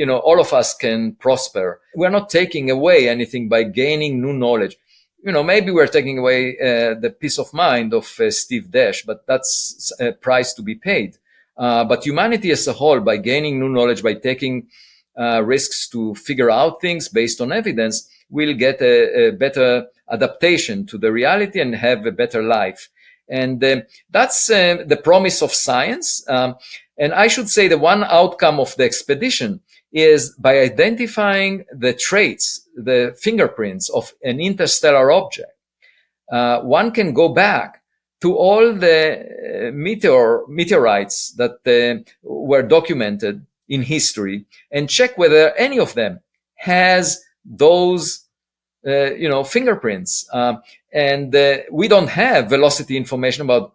all of us can prosper. We're not taking away anything by gaining new knowledge. Maybe we're taking away the peace of mind of Steve Dash, but that's a price to be paid. But humanity as a whole, by gaining new knowledge, by taking risks to figure out things based on evidence, will get a better adaptation to the reality and have a better life. And that's the promise of science. And I should say the one outcome of the expedition is, by identifying the traits, the fingerprints of an interstellar object, one can go back to all the meteorites that were documented in history and check whether any of them has those fingerprints. And we don't have velocity information about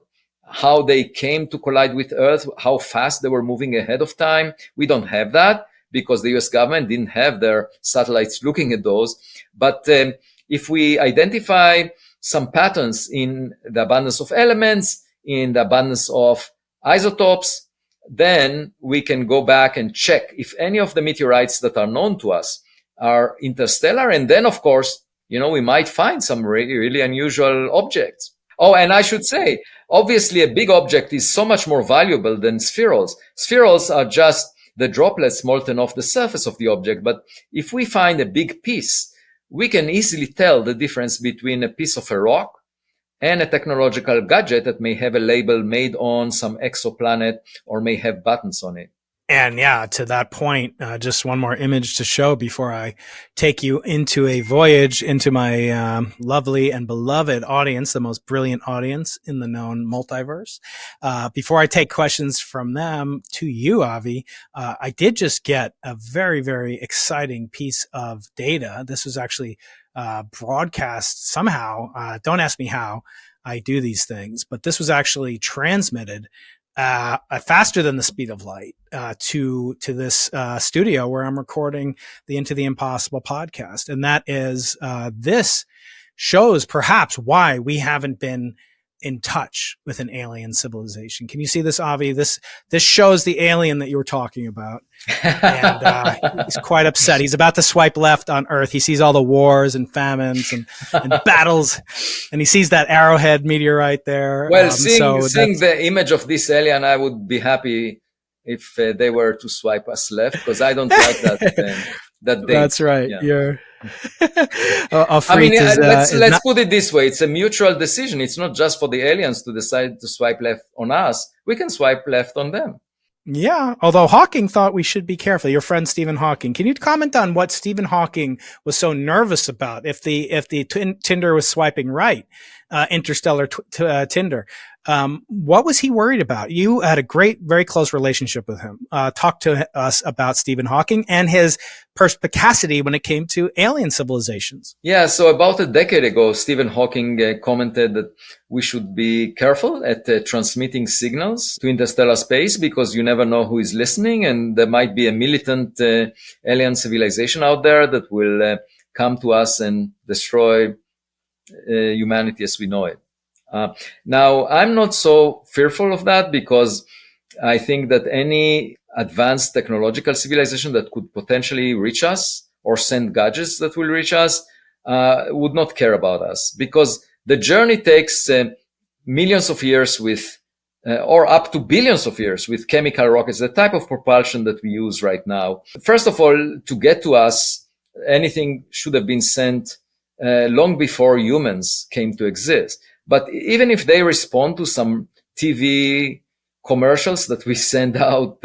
how they came to collide with Earth, how fast they were moving ahead of time. We don't have that because the US government didn't have their satellites looking at those. But if we identify some patterns in the abundance of elements, in the abundance of isotopes, then we can go back and check if any of the meteorites that are known to us are interstellar. And then, of course, we might find some really, really unusual objects. Oh, and I should say, obviously, a big object is so much more valuable than spherules. Spherules are just the droplets molten off the surface of the object. But if we find a big piece, we can easily tell the difference between a piece of a rock and a technological gadget that may have a label made on some exoplanet or may have buttons on it. And yeah, to that point, just one more image to show before I take you into a voyage into my lovely and beloved audience, the most brilliant audience in the known multiverse. Before I take questions from them to you, Avi, I did just get a very, very exciting piece of data. This was actually broadcast somehow. Don't ask me how I do these things, but this was actually transmitted faster than the speed of light to this studio where I'm recording the Into the Impossible podcast. And that is, this shows perhaps why we haven't been in touch with an alien civilization. Can you see this, Avi? This shows the alien that you were talking about. And he's quite upset. He's about to swipe left on Earth. He sees all the wars and famines and battles, and he sees that Arrowhead meteorite there. Well, seeing the image of this alien, I would be happy if they were to swipe us left, because I don't like that date. That's right. Yeah. You're I mean, let's put it this way. It's a mutual decision. It's not just for the aliens to decide to swipe left on us. We can swipe left on them. Yeah, although Hawking thought we should be careful. Your friend Stephen Hawking. Can you comment on what Stephen Hawking was so nervous about if the Tinder was swiping right, interstellar Tinder? What was he worried about? You had a very close relationship with him. Talk to us about Stephen Hawking and his perspicacity when it came to alien civilizations. Yeah, so about a decade ago, Stephen Hawking commented that we should be careful at transmitting signals to interstellar space because you never know who is listening, and there might be a militant alien civilization out there that will come to us and destroy humanity as we know it. Now, I'm not so fearful of that because I think that any advanced technological civilization that could potentially reach us or send gadgets that will reach us would not care about us, because the journey takes millions of years with, or up to billions of years with chemical rockets, the type of propulsion that we use right now. First of all, to get to us, anything should have been sent long before humans came to exist. But even if they respond to some TV commercials that we send out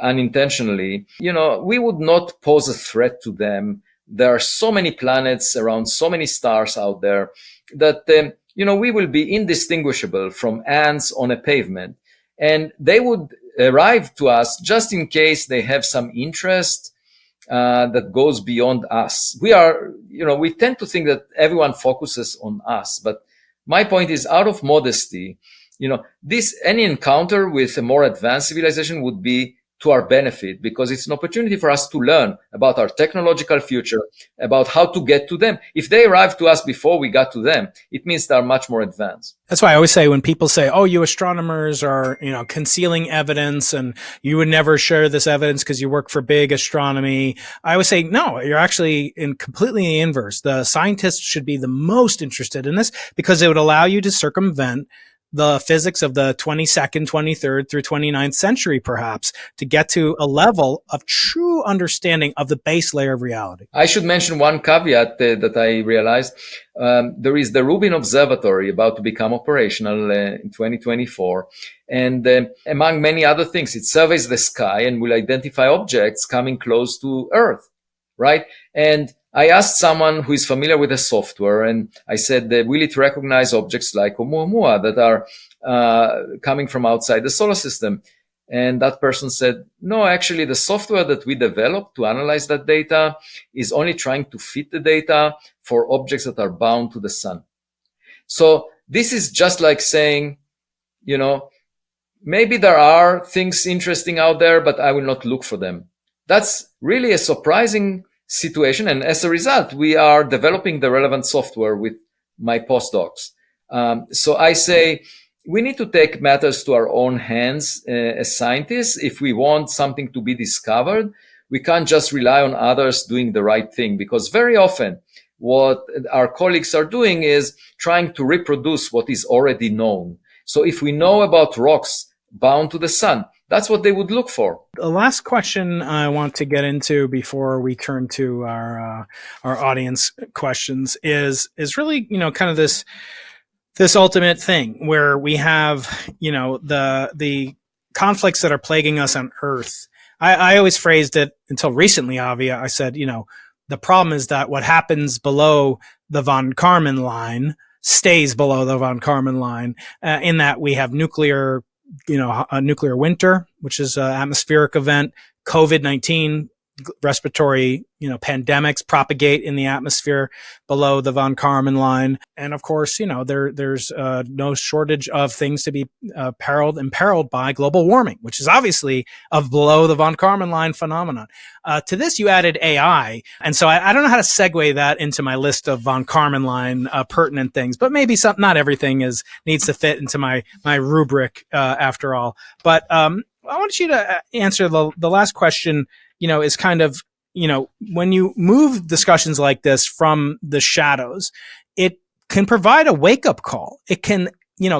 unintentionally, we would not pose a threat to them. There are so many planets around, so many stars out there that, we will be indistinguishable from ants on a pavement. And they would arrive to us just in case they have some interest that goes beyond us. We tend to think that everyone focuses on us, but my point is, out of modesty, any encounter with a more advanced civilization would be to our benefit, because it's an opportunity for us to learn about our technological future, about how to get to them. If they arrive to us before we got to them, it means they're much more advanced. That's why I always say when people say, oh, you astronomers are, concealing evidence and you would never share this evidence because you work for big astronomy. I always say, no, you're actually completely the inverse. The scientists should be the most interested in this because it would allow you to circumvent the physics of the 22nd, 23rd through 29th century, perhaps, to get to a level of true understanding of the base layer of reality. I should mention one caveat that I realized. There is the Rubin Observatory about to become operational in 2024. And among many other things, it surveys the sky and will identify objects coming close to Earth, right? And I asked someone who is familiar with the software, and I said, will it recognize objects like Oumuamua that are coming from outside the solar system? And that person said, no, actually, the software that we developed to analyze that data is only trying to fit the data for objects that are bound to the sun. So this is just like saying, maybe there are things interesting out there, but I will not look for them. That's really a surprising situation. And as a result, we are developing the relevant software with my postdocs. So I say we need to take matters to our own hands as scientists. If we want something to be discovered, we can't just rely on others doing the right thing, because very often what our colleagues are doing is trying to reproduce what is already known. So if we know about rocks bound to the sun, That's what they would look for. The last question I want to get into before we turn to our audience questions is really, kind of this ultimate thing where we have, the conflicts that are plaguing us on Earth. I always phrased it until recently, Avi. I said, the problem is that what happens below the von Karman line stays below the von Karman line, in that we have nuclear, a nuclear winter, which is an atmospheric event, COVID-19, respiratory, pandemics propagate in the atmosphere below the von Karman line. And of course, there's no shortage of things to be imperiled by global warming, which is obviously a below the von Karman line phenomenon. To this, you added AI. And so I don't know how to segue that into my list of von Karman line pertinent things, but maybe not everything needs to fit into my rubric after all. But I want you to answer the last question, is kind of, when you move discussions like this from the shadows, it can provide a wake-up call. It can,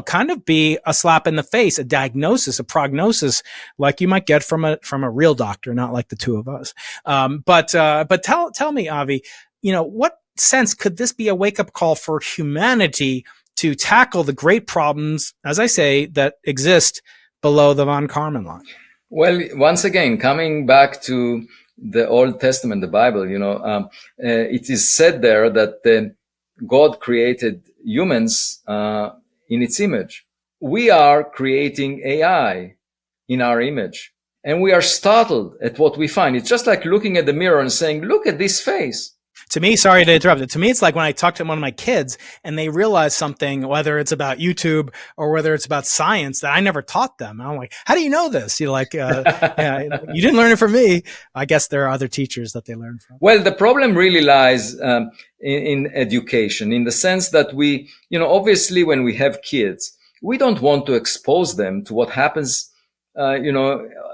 kind of be a slap in the face, a diagnosis, a prognosis, like you might get from a real doctor, not like the two of us. But tell me, Avi, what sense could this be a wake-up call for humanity to tackle the great problems, as I say, that exist below the von Karman line? Well, once again, coming back to the Old Testament, the Bible, it is said there that God created humans in its image. We are creating AI in our image, and we are startled at what we find. It's just like looking at the mirror and saying, look at this face. To me, sorry to interrupt it. To me, it's like when I talk to one of my kids and they realize something, whether it's about YouTube or whether it's about science that I never taught them. I'm like, how do you know this? You're like, yeah, you didn't learn it from me. I guess there are other teachers that they learn from. Well, the problem really lies in education, in the sense that we, obviously when we have kids, we don't want to expose them to what happens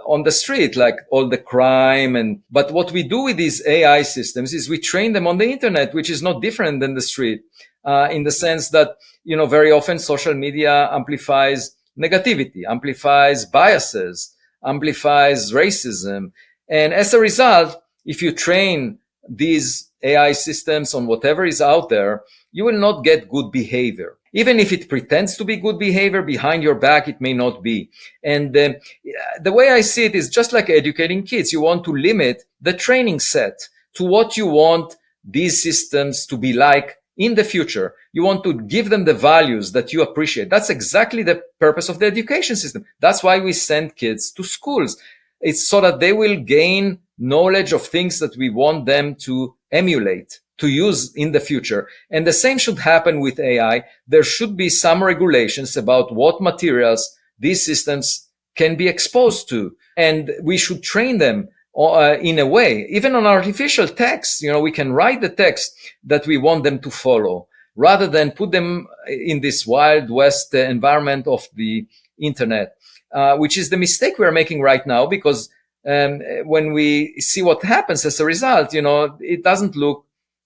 on the street, like all the crime. But what we do with these AI systems is we train them on the internet, which is not different than the street, in the sense that, very often social media amplifies negativity, amplifies biases, amplifies racism. And as a result, if you train these AI systems on whatever is out there, you will not get good behavior. Even if it pretends to be good behavior, behind your back, it may not be. And the way I see it is just like educating kids. You want to limit the training set to what you want these systems to be like in the future. You want to give them the values that you appreciate. That's exactly the purpose of the education system. That's why we send kids to schools. It's so that they will gain knowledge of things that we want them to emulate, to use in the future. And the same should happen with AI. There should be some regulations about what materials these systems can be exposed to. And we should train them in a way, even on artificial text, we can write the text that we want them to follow, rather than put them in this Wild West environment of the internet, which is the mistake we're making right now, because when we see what happens as a result, it doesn't look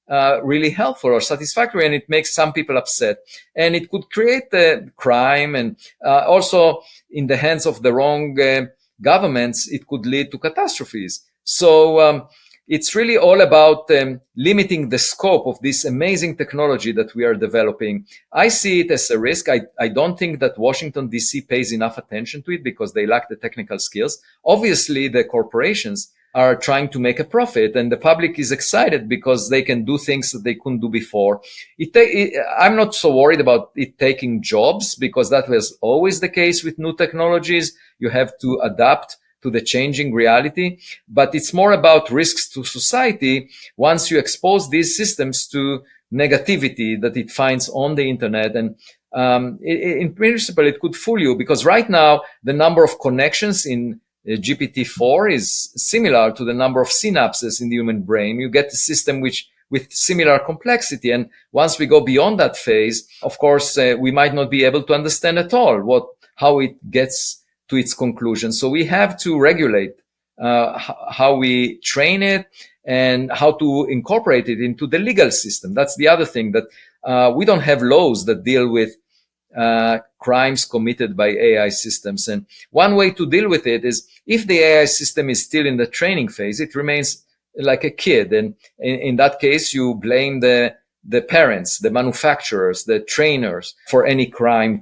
really helpful or satisfactory, and it makes some people upset, and it could create crime, and also in the hands of the wrong governments, it could lead to catastrophes. So it's really all about limiting the scope of this amazing technology that we are developing. I see it as a risk. I don't think that Washington, D.C. pays enough attention to it because they lack the technical skills. Obviously, the corporations are trying to make a profit, and the public is excited because they can do things that they couldn't do before. I'm not so worried about it taking jobs, because that was always the case with new technologies. You have to adapt to the changing reality, but it's more about risks to society once you expose these systems to negativity that it finds on the internet. And in principle, it could fool you, because right now the number of connections in GPT-4 is similar to the number of synapses in the human brain. You get a system with similar complexity. And once we go beyond that phase, of course, we might not be able to understand at all how it gets to its conclusion. So we have to regulate how we train it and how to incorporate it into the legal system. That's the other thing, that we don't have laws that deal with crimes committed by AI systems. And one way to deal with it is, if the AI system is still in the training phase, it remains like a kid. And in that case, you blame the parents, the manufacturers, the trainers for any crime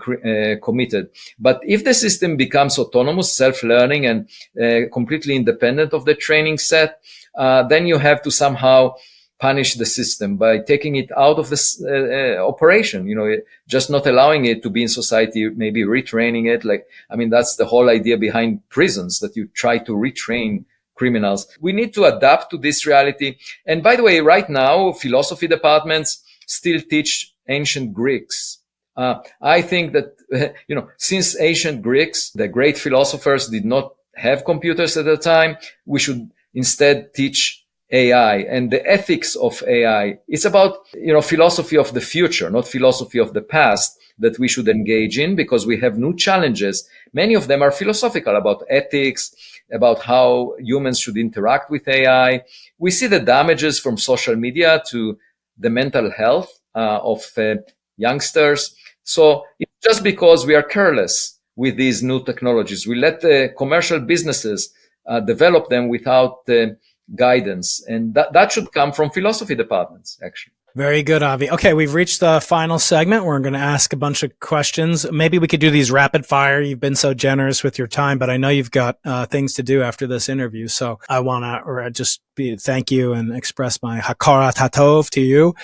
committed. But if the system becomes autonomous, self-learning, and completely independent of the training set, then you have to somehow punish the system by taking it out of this operation, just not allowing it to be in society, maybe retraining it. That's the whole idea behind prisons, that you try to retrain criminals. We need to adapt to this reality. And by the way, right now, philosophy departments still teach ancient Greeks. I think that, since ancient Greeks, the great philosophers, did not have computers at the time, we should instead teach AI and the ethics of AI. It's about, philosophy of the future, not philosophy of the past, that we should engage in, because we have new challenges. Many of them are philosophical, about ethics, about how humans should interact with AI. We see the damages from social media to the mental health of youngsters. So it's just because we are careless with these new technologies. We let the commercial businesses develop them without guidance. And that should come from philosophy departments, actually. Very good, Avi. Okay, we've reached the final segment. We're going to ask a bunch of questions. Maybe we could do these rapid fire. You've been so generous with your time, but I know you've got things to do after this interview. So I want to thank you and express my hakarat hatov to you.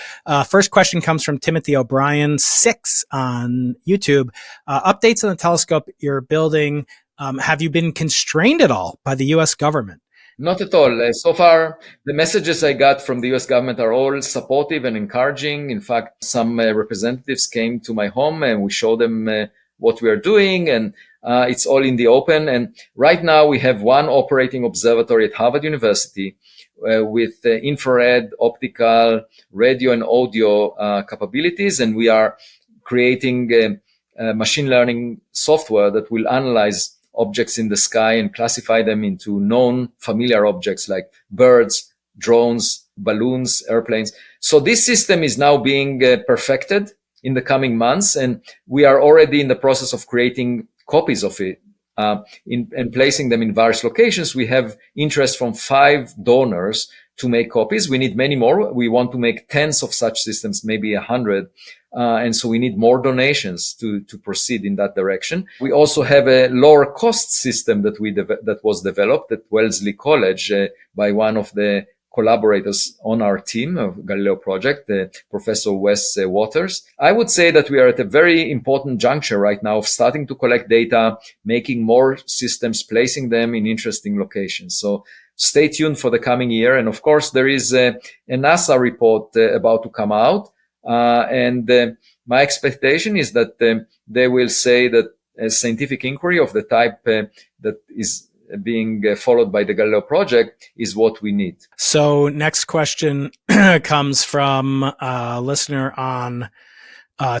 First question comes from Timothy O'Brien 6 on YouTube. Updates on the telescope you're building. Have you been constrained at all by the U.S. government? Not at all. So far, the messages I got from the US government are all supportive and encouraging. In fact, some representatives came to my home and we showed them what we are doing, and it's all in the open. And right now we have one operating observatory at Harvard University with infrared, optical, radio, and audio capabilities. And we are creating machine learning software that will analyze objects in the sky and classify them into known familiar objects like birds, drones, balloons, airplanes. So this system is now being perfected in the coming months, and we are already in the process of creating copies of it and placing them in various locations. We have interest from 5 donors to make copies. We need many more. We want to make tens of such systems, maybe 100. And so we need more donations to proceed in that direction. We also have a lower cost system that was developed at Wellesley College by one of the collaborators on our team of Galileo Project, Professor Wes Waters. I would say that we are at a very important juncture right now of starting to collect data, making more systems, placing them in interesting locations. So stay tuned for the coming year. And of course, there is a NASA report about to come out. And my expectation is that they will say that a scientific inquiry of the type that is being followed by the Galileo Project is what we need. So next question comes from a listener on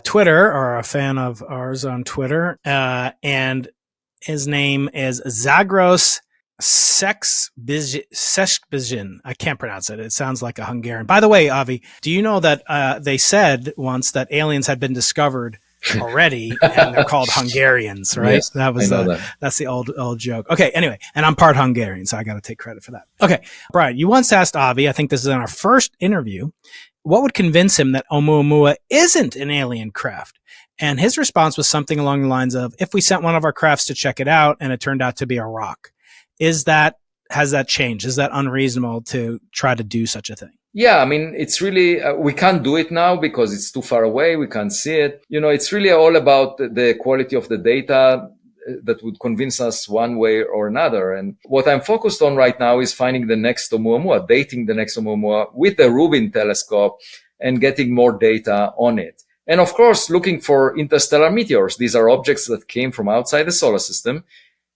Twitter, or a fan of ours on Twitter. And his name is Zagros Sexbizin. I can't pronounce it. It sounds like a Hungarian. By the way, Avi, do you know that they said once that aliens had been discovered already and they're called Hungarians, right? Yes, that's the old joke. Okay, anyway, and I'm part Hungarian, so I got to take credit for that. Okay, Brian, you once asked Avi, I think this is in our first interview, what would convince him that Oumuamua isn't an alien craft? And his response was something along the lines of, if we sent one of our crafts to check it out and it turned out to be a rock. Has that changed? Is that unreasonable to try to do such a thing? Yeah, I mean, it's really, we can't do it now because it's too far away. We can't see it. It's really all about the quality of the data that would convince us one way or another. And what I'm focused on right now is finding the next Oumuamua, dating the next Oumuamua with the Rubin telescope and getting more data on it. And of course, looking for interstellar meteors. These are objects that came from outside the solar system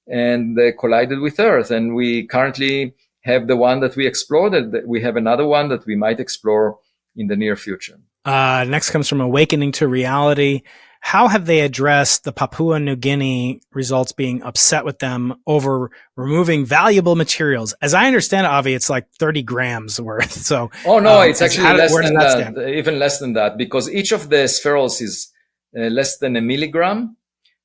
and they collided with Earth. And we currently have the one that we explored, and we have another one that we might explore in the near future. Next comes from Awakening to Reality. How have they addressed the Papua New Guinea results being upset with them over removing valuable materials? As I understand it, Avi, it's like 30 grams worth. So, it's actually less than that, even less than that, because each of the spherules is less than a milligram,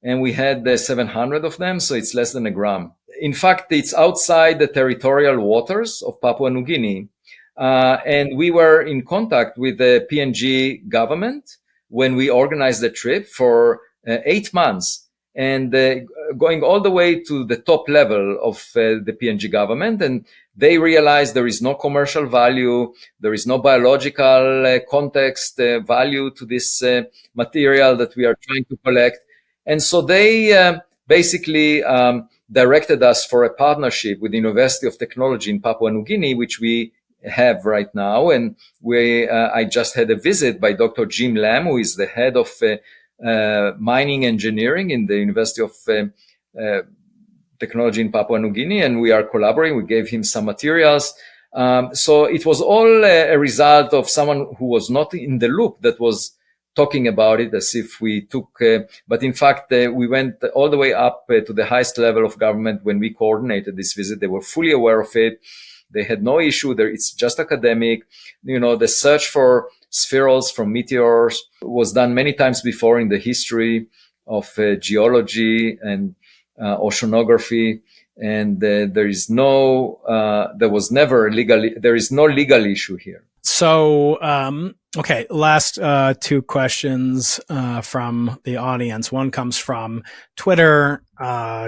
and we had 700 of them, so it's less than a gram. In fact, it's outside the territorial waters of Papua New Guinea. And we were in contact with the PNG government when we organized the trip for 8 months, and going all the way to the top level of the PNG government. And they realized there is no commercial value, there is no biological context value to this material that we are trying to collect. And so they basically directed us for a partnership with the University of Technology in Papua New Guinea, which we have right now. And I just had a visit by Dr. Jim Lam, who is the head of mining engineering in the University of Technology in Papua New Guinea, and we are collaborating. We gave him some materials. So it was all a result of someone who was not in the loop that was talking about it as if we took, but in fact, we went all the way up to the highest level of government when we coordinated this visit. They were fully aware of it. They had no issue there. It's just academic. The search for spherules from meteors was done many times before in the history of geology and oceanography. And there is no legal issue here. So, okay, last two questions from the audience. One comes from Twitter,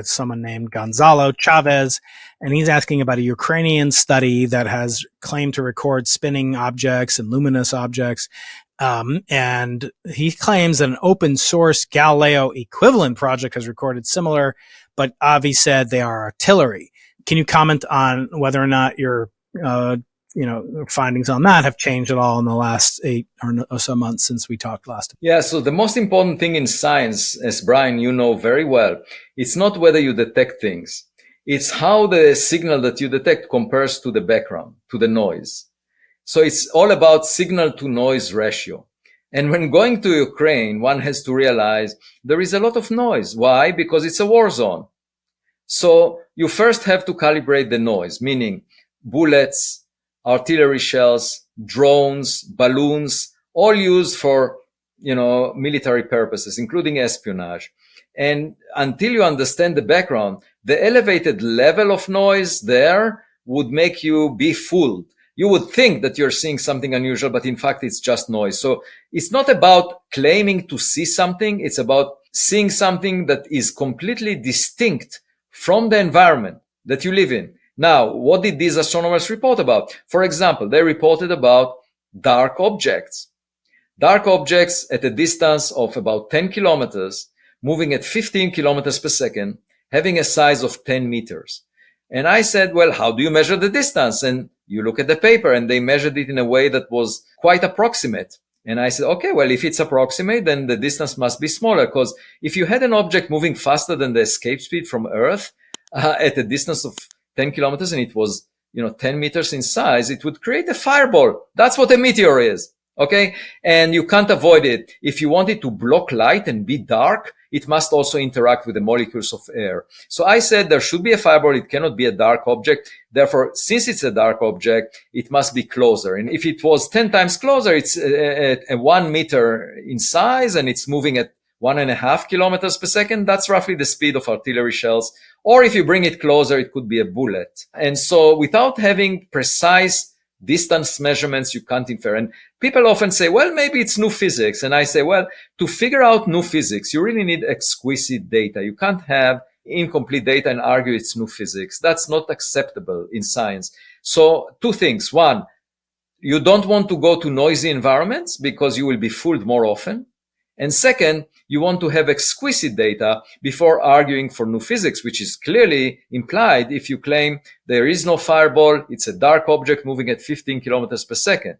someone named Gonzalo Chavez, and he's asking about a Ukrainian study that has claimed to record spinning objects and luminous objects. And he claims that an open source Galileo equivalent project has recorded similar, but Avi said they are artillery. Can you comment on whether or not your findings on that have changed at all in the last 8 or so months since we talked last? Yeah, so the most important thing in science, as Brian, you know very well, it's not whether you detect things. It's how the signal that you detect compares to the background, to the noise. So it's all about signal to noise ratio. And when going to Ukraine, one has to realize there is a lot of noise. Why? Because it's a war zone. So you first have to calibrate the noise, meaning bullets, artillery shells, drones, balloons, all used for, military purposes, including espionage. And until you understand the background, the elevated level of noise there would make you be fooled. You would think that you're seeing something unusual, but in fact, it's just noise. So it's not about claiming to see something. It's about seeing something that is completely distinct from the environment that you live in. Now, what did these astronomers report about? For example, they reported about dark objects. Dark objects at a distance of about 10 kilometers, moving at 15 kilometers per second, having a size of 10 meters. And I said, well, how do you measure the distance? And you look at the paper, and they measured it in a way that was quite approximate. And I said, okay, well, if it's approximate, then the distance must be smaller, because if you had an object moving faster than the escape speed from Earth at a distance of 10 kilometers, and it was, 10 meters in size, it would create a fireball. That's what a meteor is. Okay. And you can't avoid it. If you want it to block light and be dark, it must also interact with the molecules of air. So I said there should be a fireball. It cannot be a dark object. Therefore, since it's a dark object, it must be closer. And if it was 10 times closer, it's a 1 meter in size, and it's moving at 1.5 kilometers per second. That's roughly the speed of artillery shells. Or if you bring it closer, it could be a bullet. And so without having precise distance measurements, you can't infer. And people often say, well, maybe it's new physics. And I say, well, to figure out new physics, you really need exquisite data. You can't have incomplete data and argue it's new physics. That's not acceptable in science. So 2 things. 1, you don't want to go to noisy environments because you will be fooled more often. And second, you want to have exquisite data before arguing for new physics, which is clearly implied if you claim there is no fireball, it's a dark object moving at 15 kilometers per second.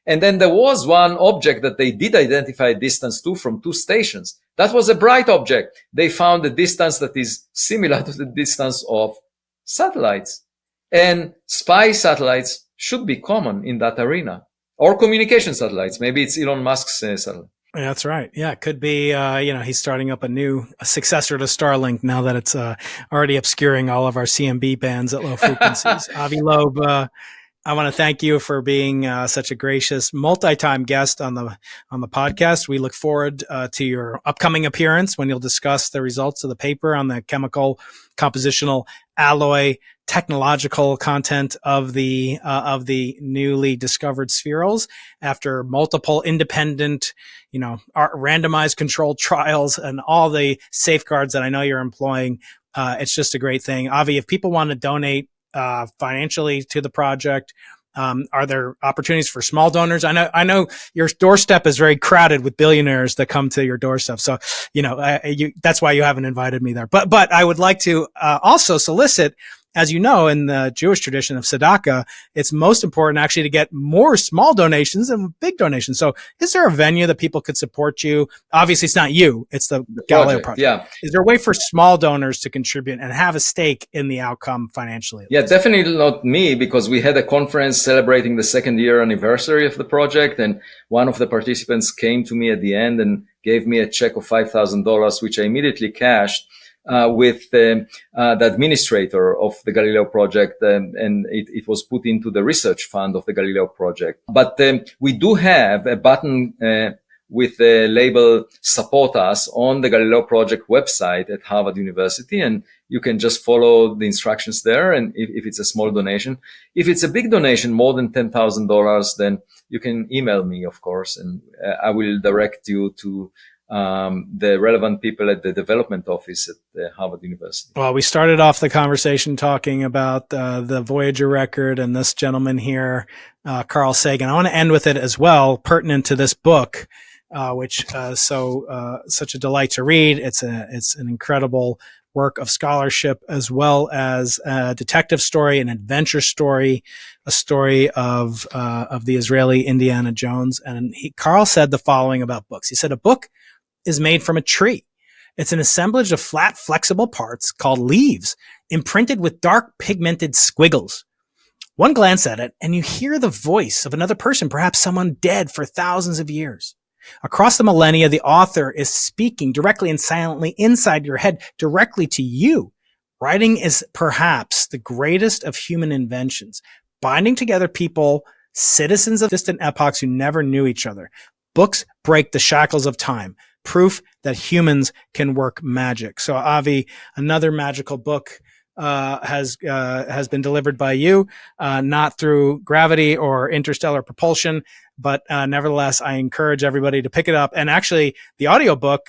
And then there was one object that they did identify a distance to from 2 stations. That was a bright object. They found a distance that is similar to the distance of satellites. And spy satellites should be common in that arena. Or communication satellites. Maybe it's Elon Musk's satellite. Yeah, that's right. Yeah, it could be, he's starting up a successor to Starlink now that it's already obscuring all of our CMB bands at low frequencies. Avi Loeb, I want to thank you for being such a gracious multi-time guest on the podcast. We look forward to your upcoming appearance when you'll discuss the results of the paper on the chemical, compositional, alloy, technological content of the newly discovered spherules after multiple independent, randomized controlled trials and all the safeguards that I know you're employing. It's just a great thing. Avi, if people want to donate financially to the project, are there opportunities for small donors? I know your doorstep is very crowded with billionaires that come to your doorstep. So, that's why you haven't invited me there. But I would like to also solicit, as you know, in the Jewish tradition of tzedakah, it's most important actually to get more small donations than big donations. So is there a venue that people could support you? Obviously, it's not you. It's the Galileo Project. Yeah. Is there a way for small donors to contribute and have a stake in the outcome financially? Yeah, definitely not me, because we had a conference celebrating the second year anniversary of the project. And one of the participants came to me at the end and gave me a check of $5,000, which I immediately cashed. With the administrator of the Galileo Project, and it was put into the research fund of the Galileo Project. But we do have a button with the label "Support Us" on the Galileo Project website at Harvard University, and you can just follow the instructions there. And if it's a small donation, if it's a big donation, more than $10,000, then you can email me, of course, and I will direct you to the relevant people at the development office at Harvard University. Well, we started off the conversation talking about the Voyager record and this gentleman here, Carl Sagan. I want to end with it as well, pertinent to this book, which such a delight to read. It's an incredible work of scholarship, as well as a detective story, an adventure story, a story of the Israeli Indiana Jones. And Carl said the following about books. He said, a book is made from a tree. It's an assemblage of flat, flexible parts called leaves, imprinted with dark pigmented squiggles. One glance at it, and you hear the voice of another person, perhaps someone dead for thousands of years. Across the millennia, the author is speaking directly and silently inside your head, directly to you. Writing is perhaps the greatest of human inventions, binding together people, citizens of distant epochs who never knew each other. Books break the shackles of time. Proof that humans can work magic. So, Avi, another magical book has been delivered by you, not through gravity or interstellar propulsion, but nevertheless, I encourage everybody to pick it up. And actually, the audiobook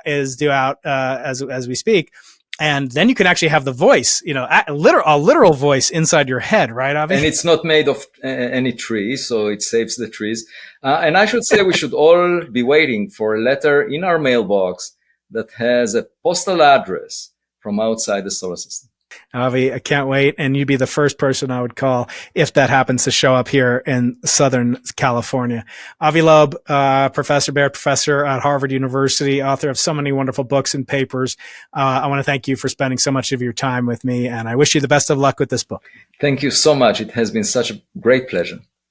is due out as we speak. And then you can actually have the voice, a literal voice inside your head, right, Avi? And it's not made of any tree, so it saves the trees. And I should say we should all be waiting for a letter in our mailbox that has a postal address from outside the solar system. Avi, I can't wait. And you'd be the first person I would call if that happens to show up here in Southern California. Avi Loeb, Professor Baird Professor at Harvard University, author of so many wonderful books and papers. I want to thank you for spending so much of your time with me, and I wish you the best of luck with this book. Thank you so much. It has been such a great pleasure.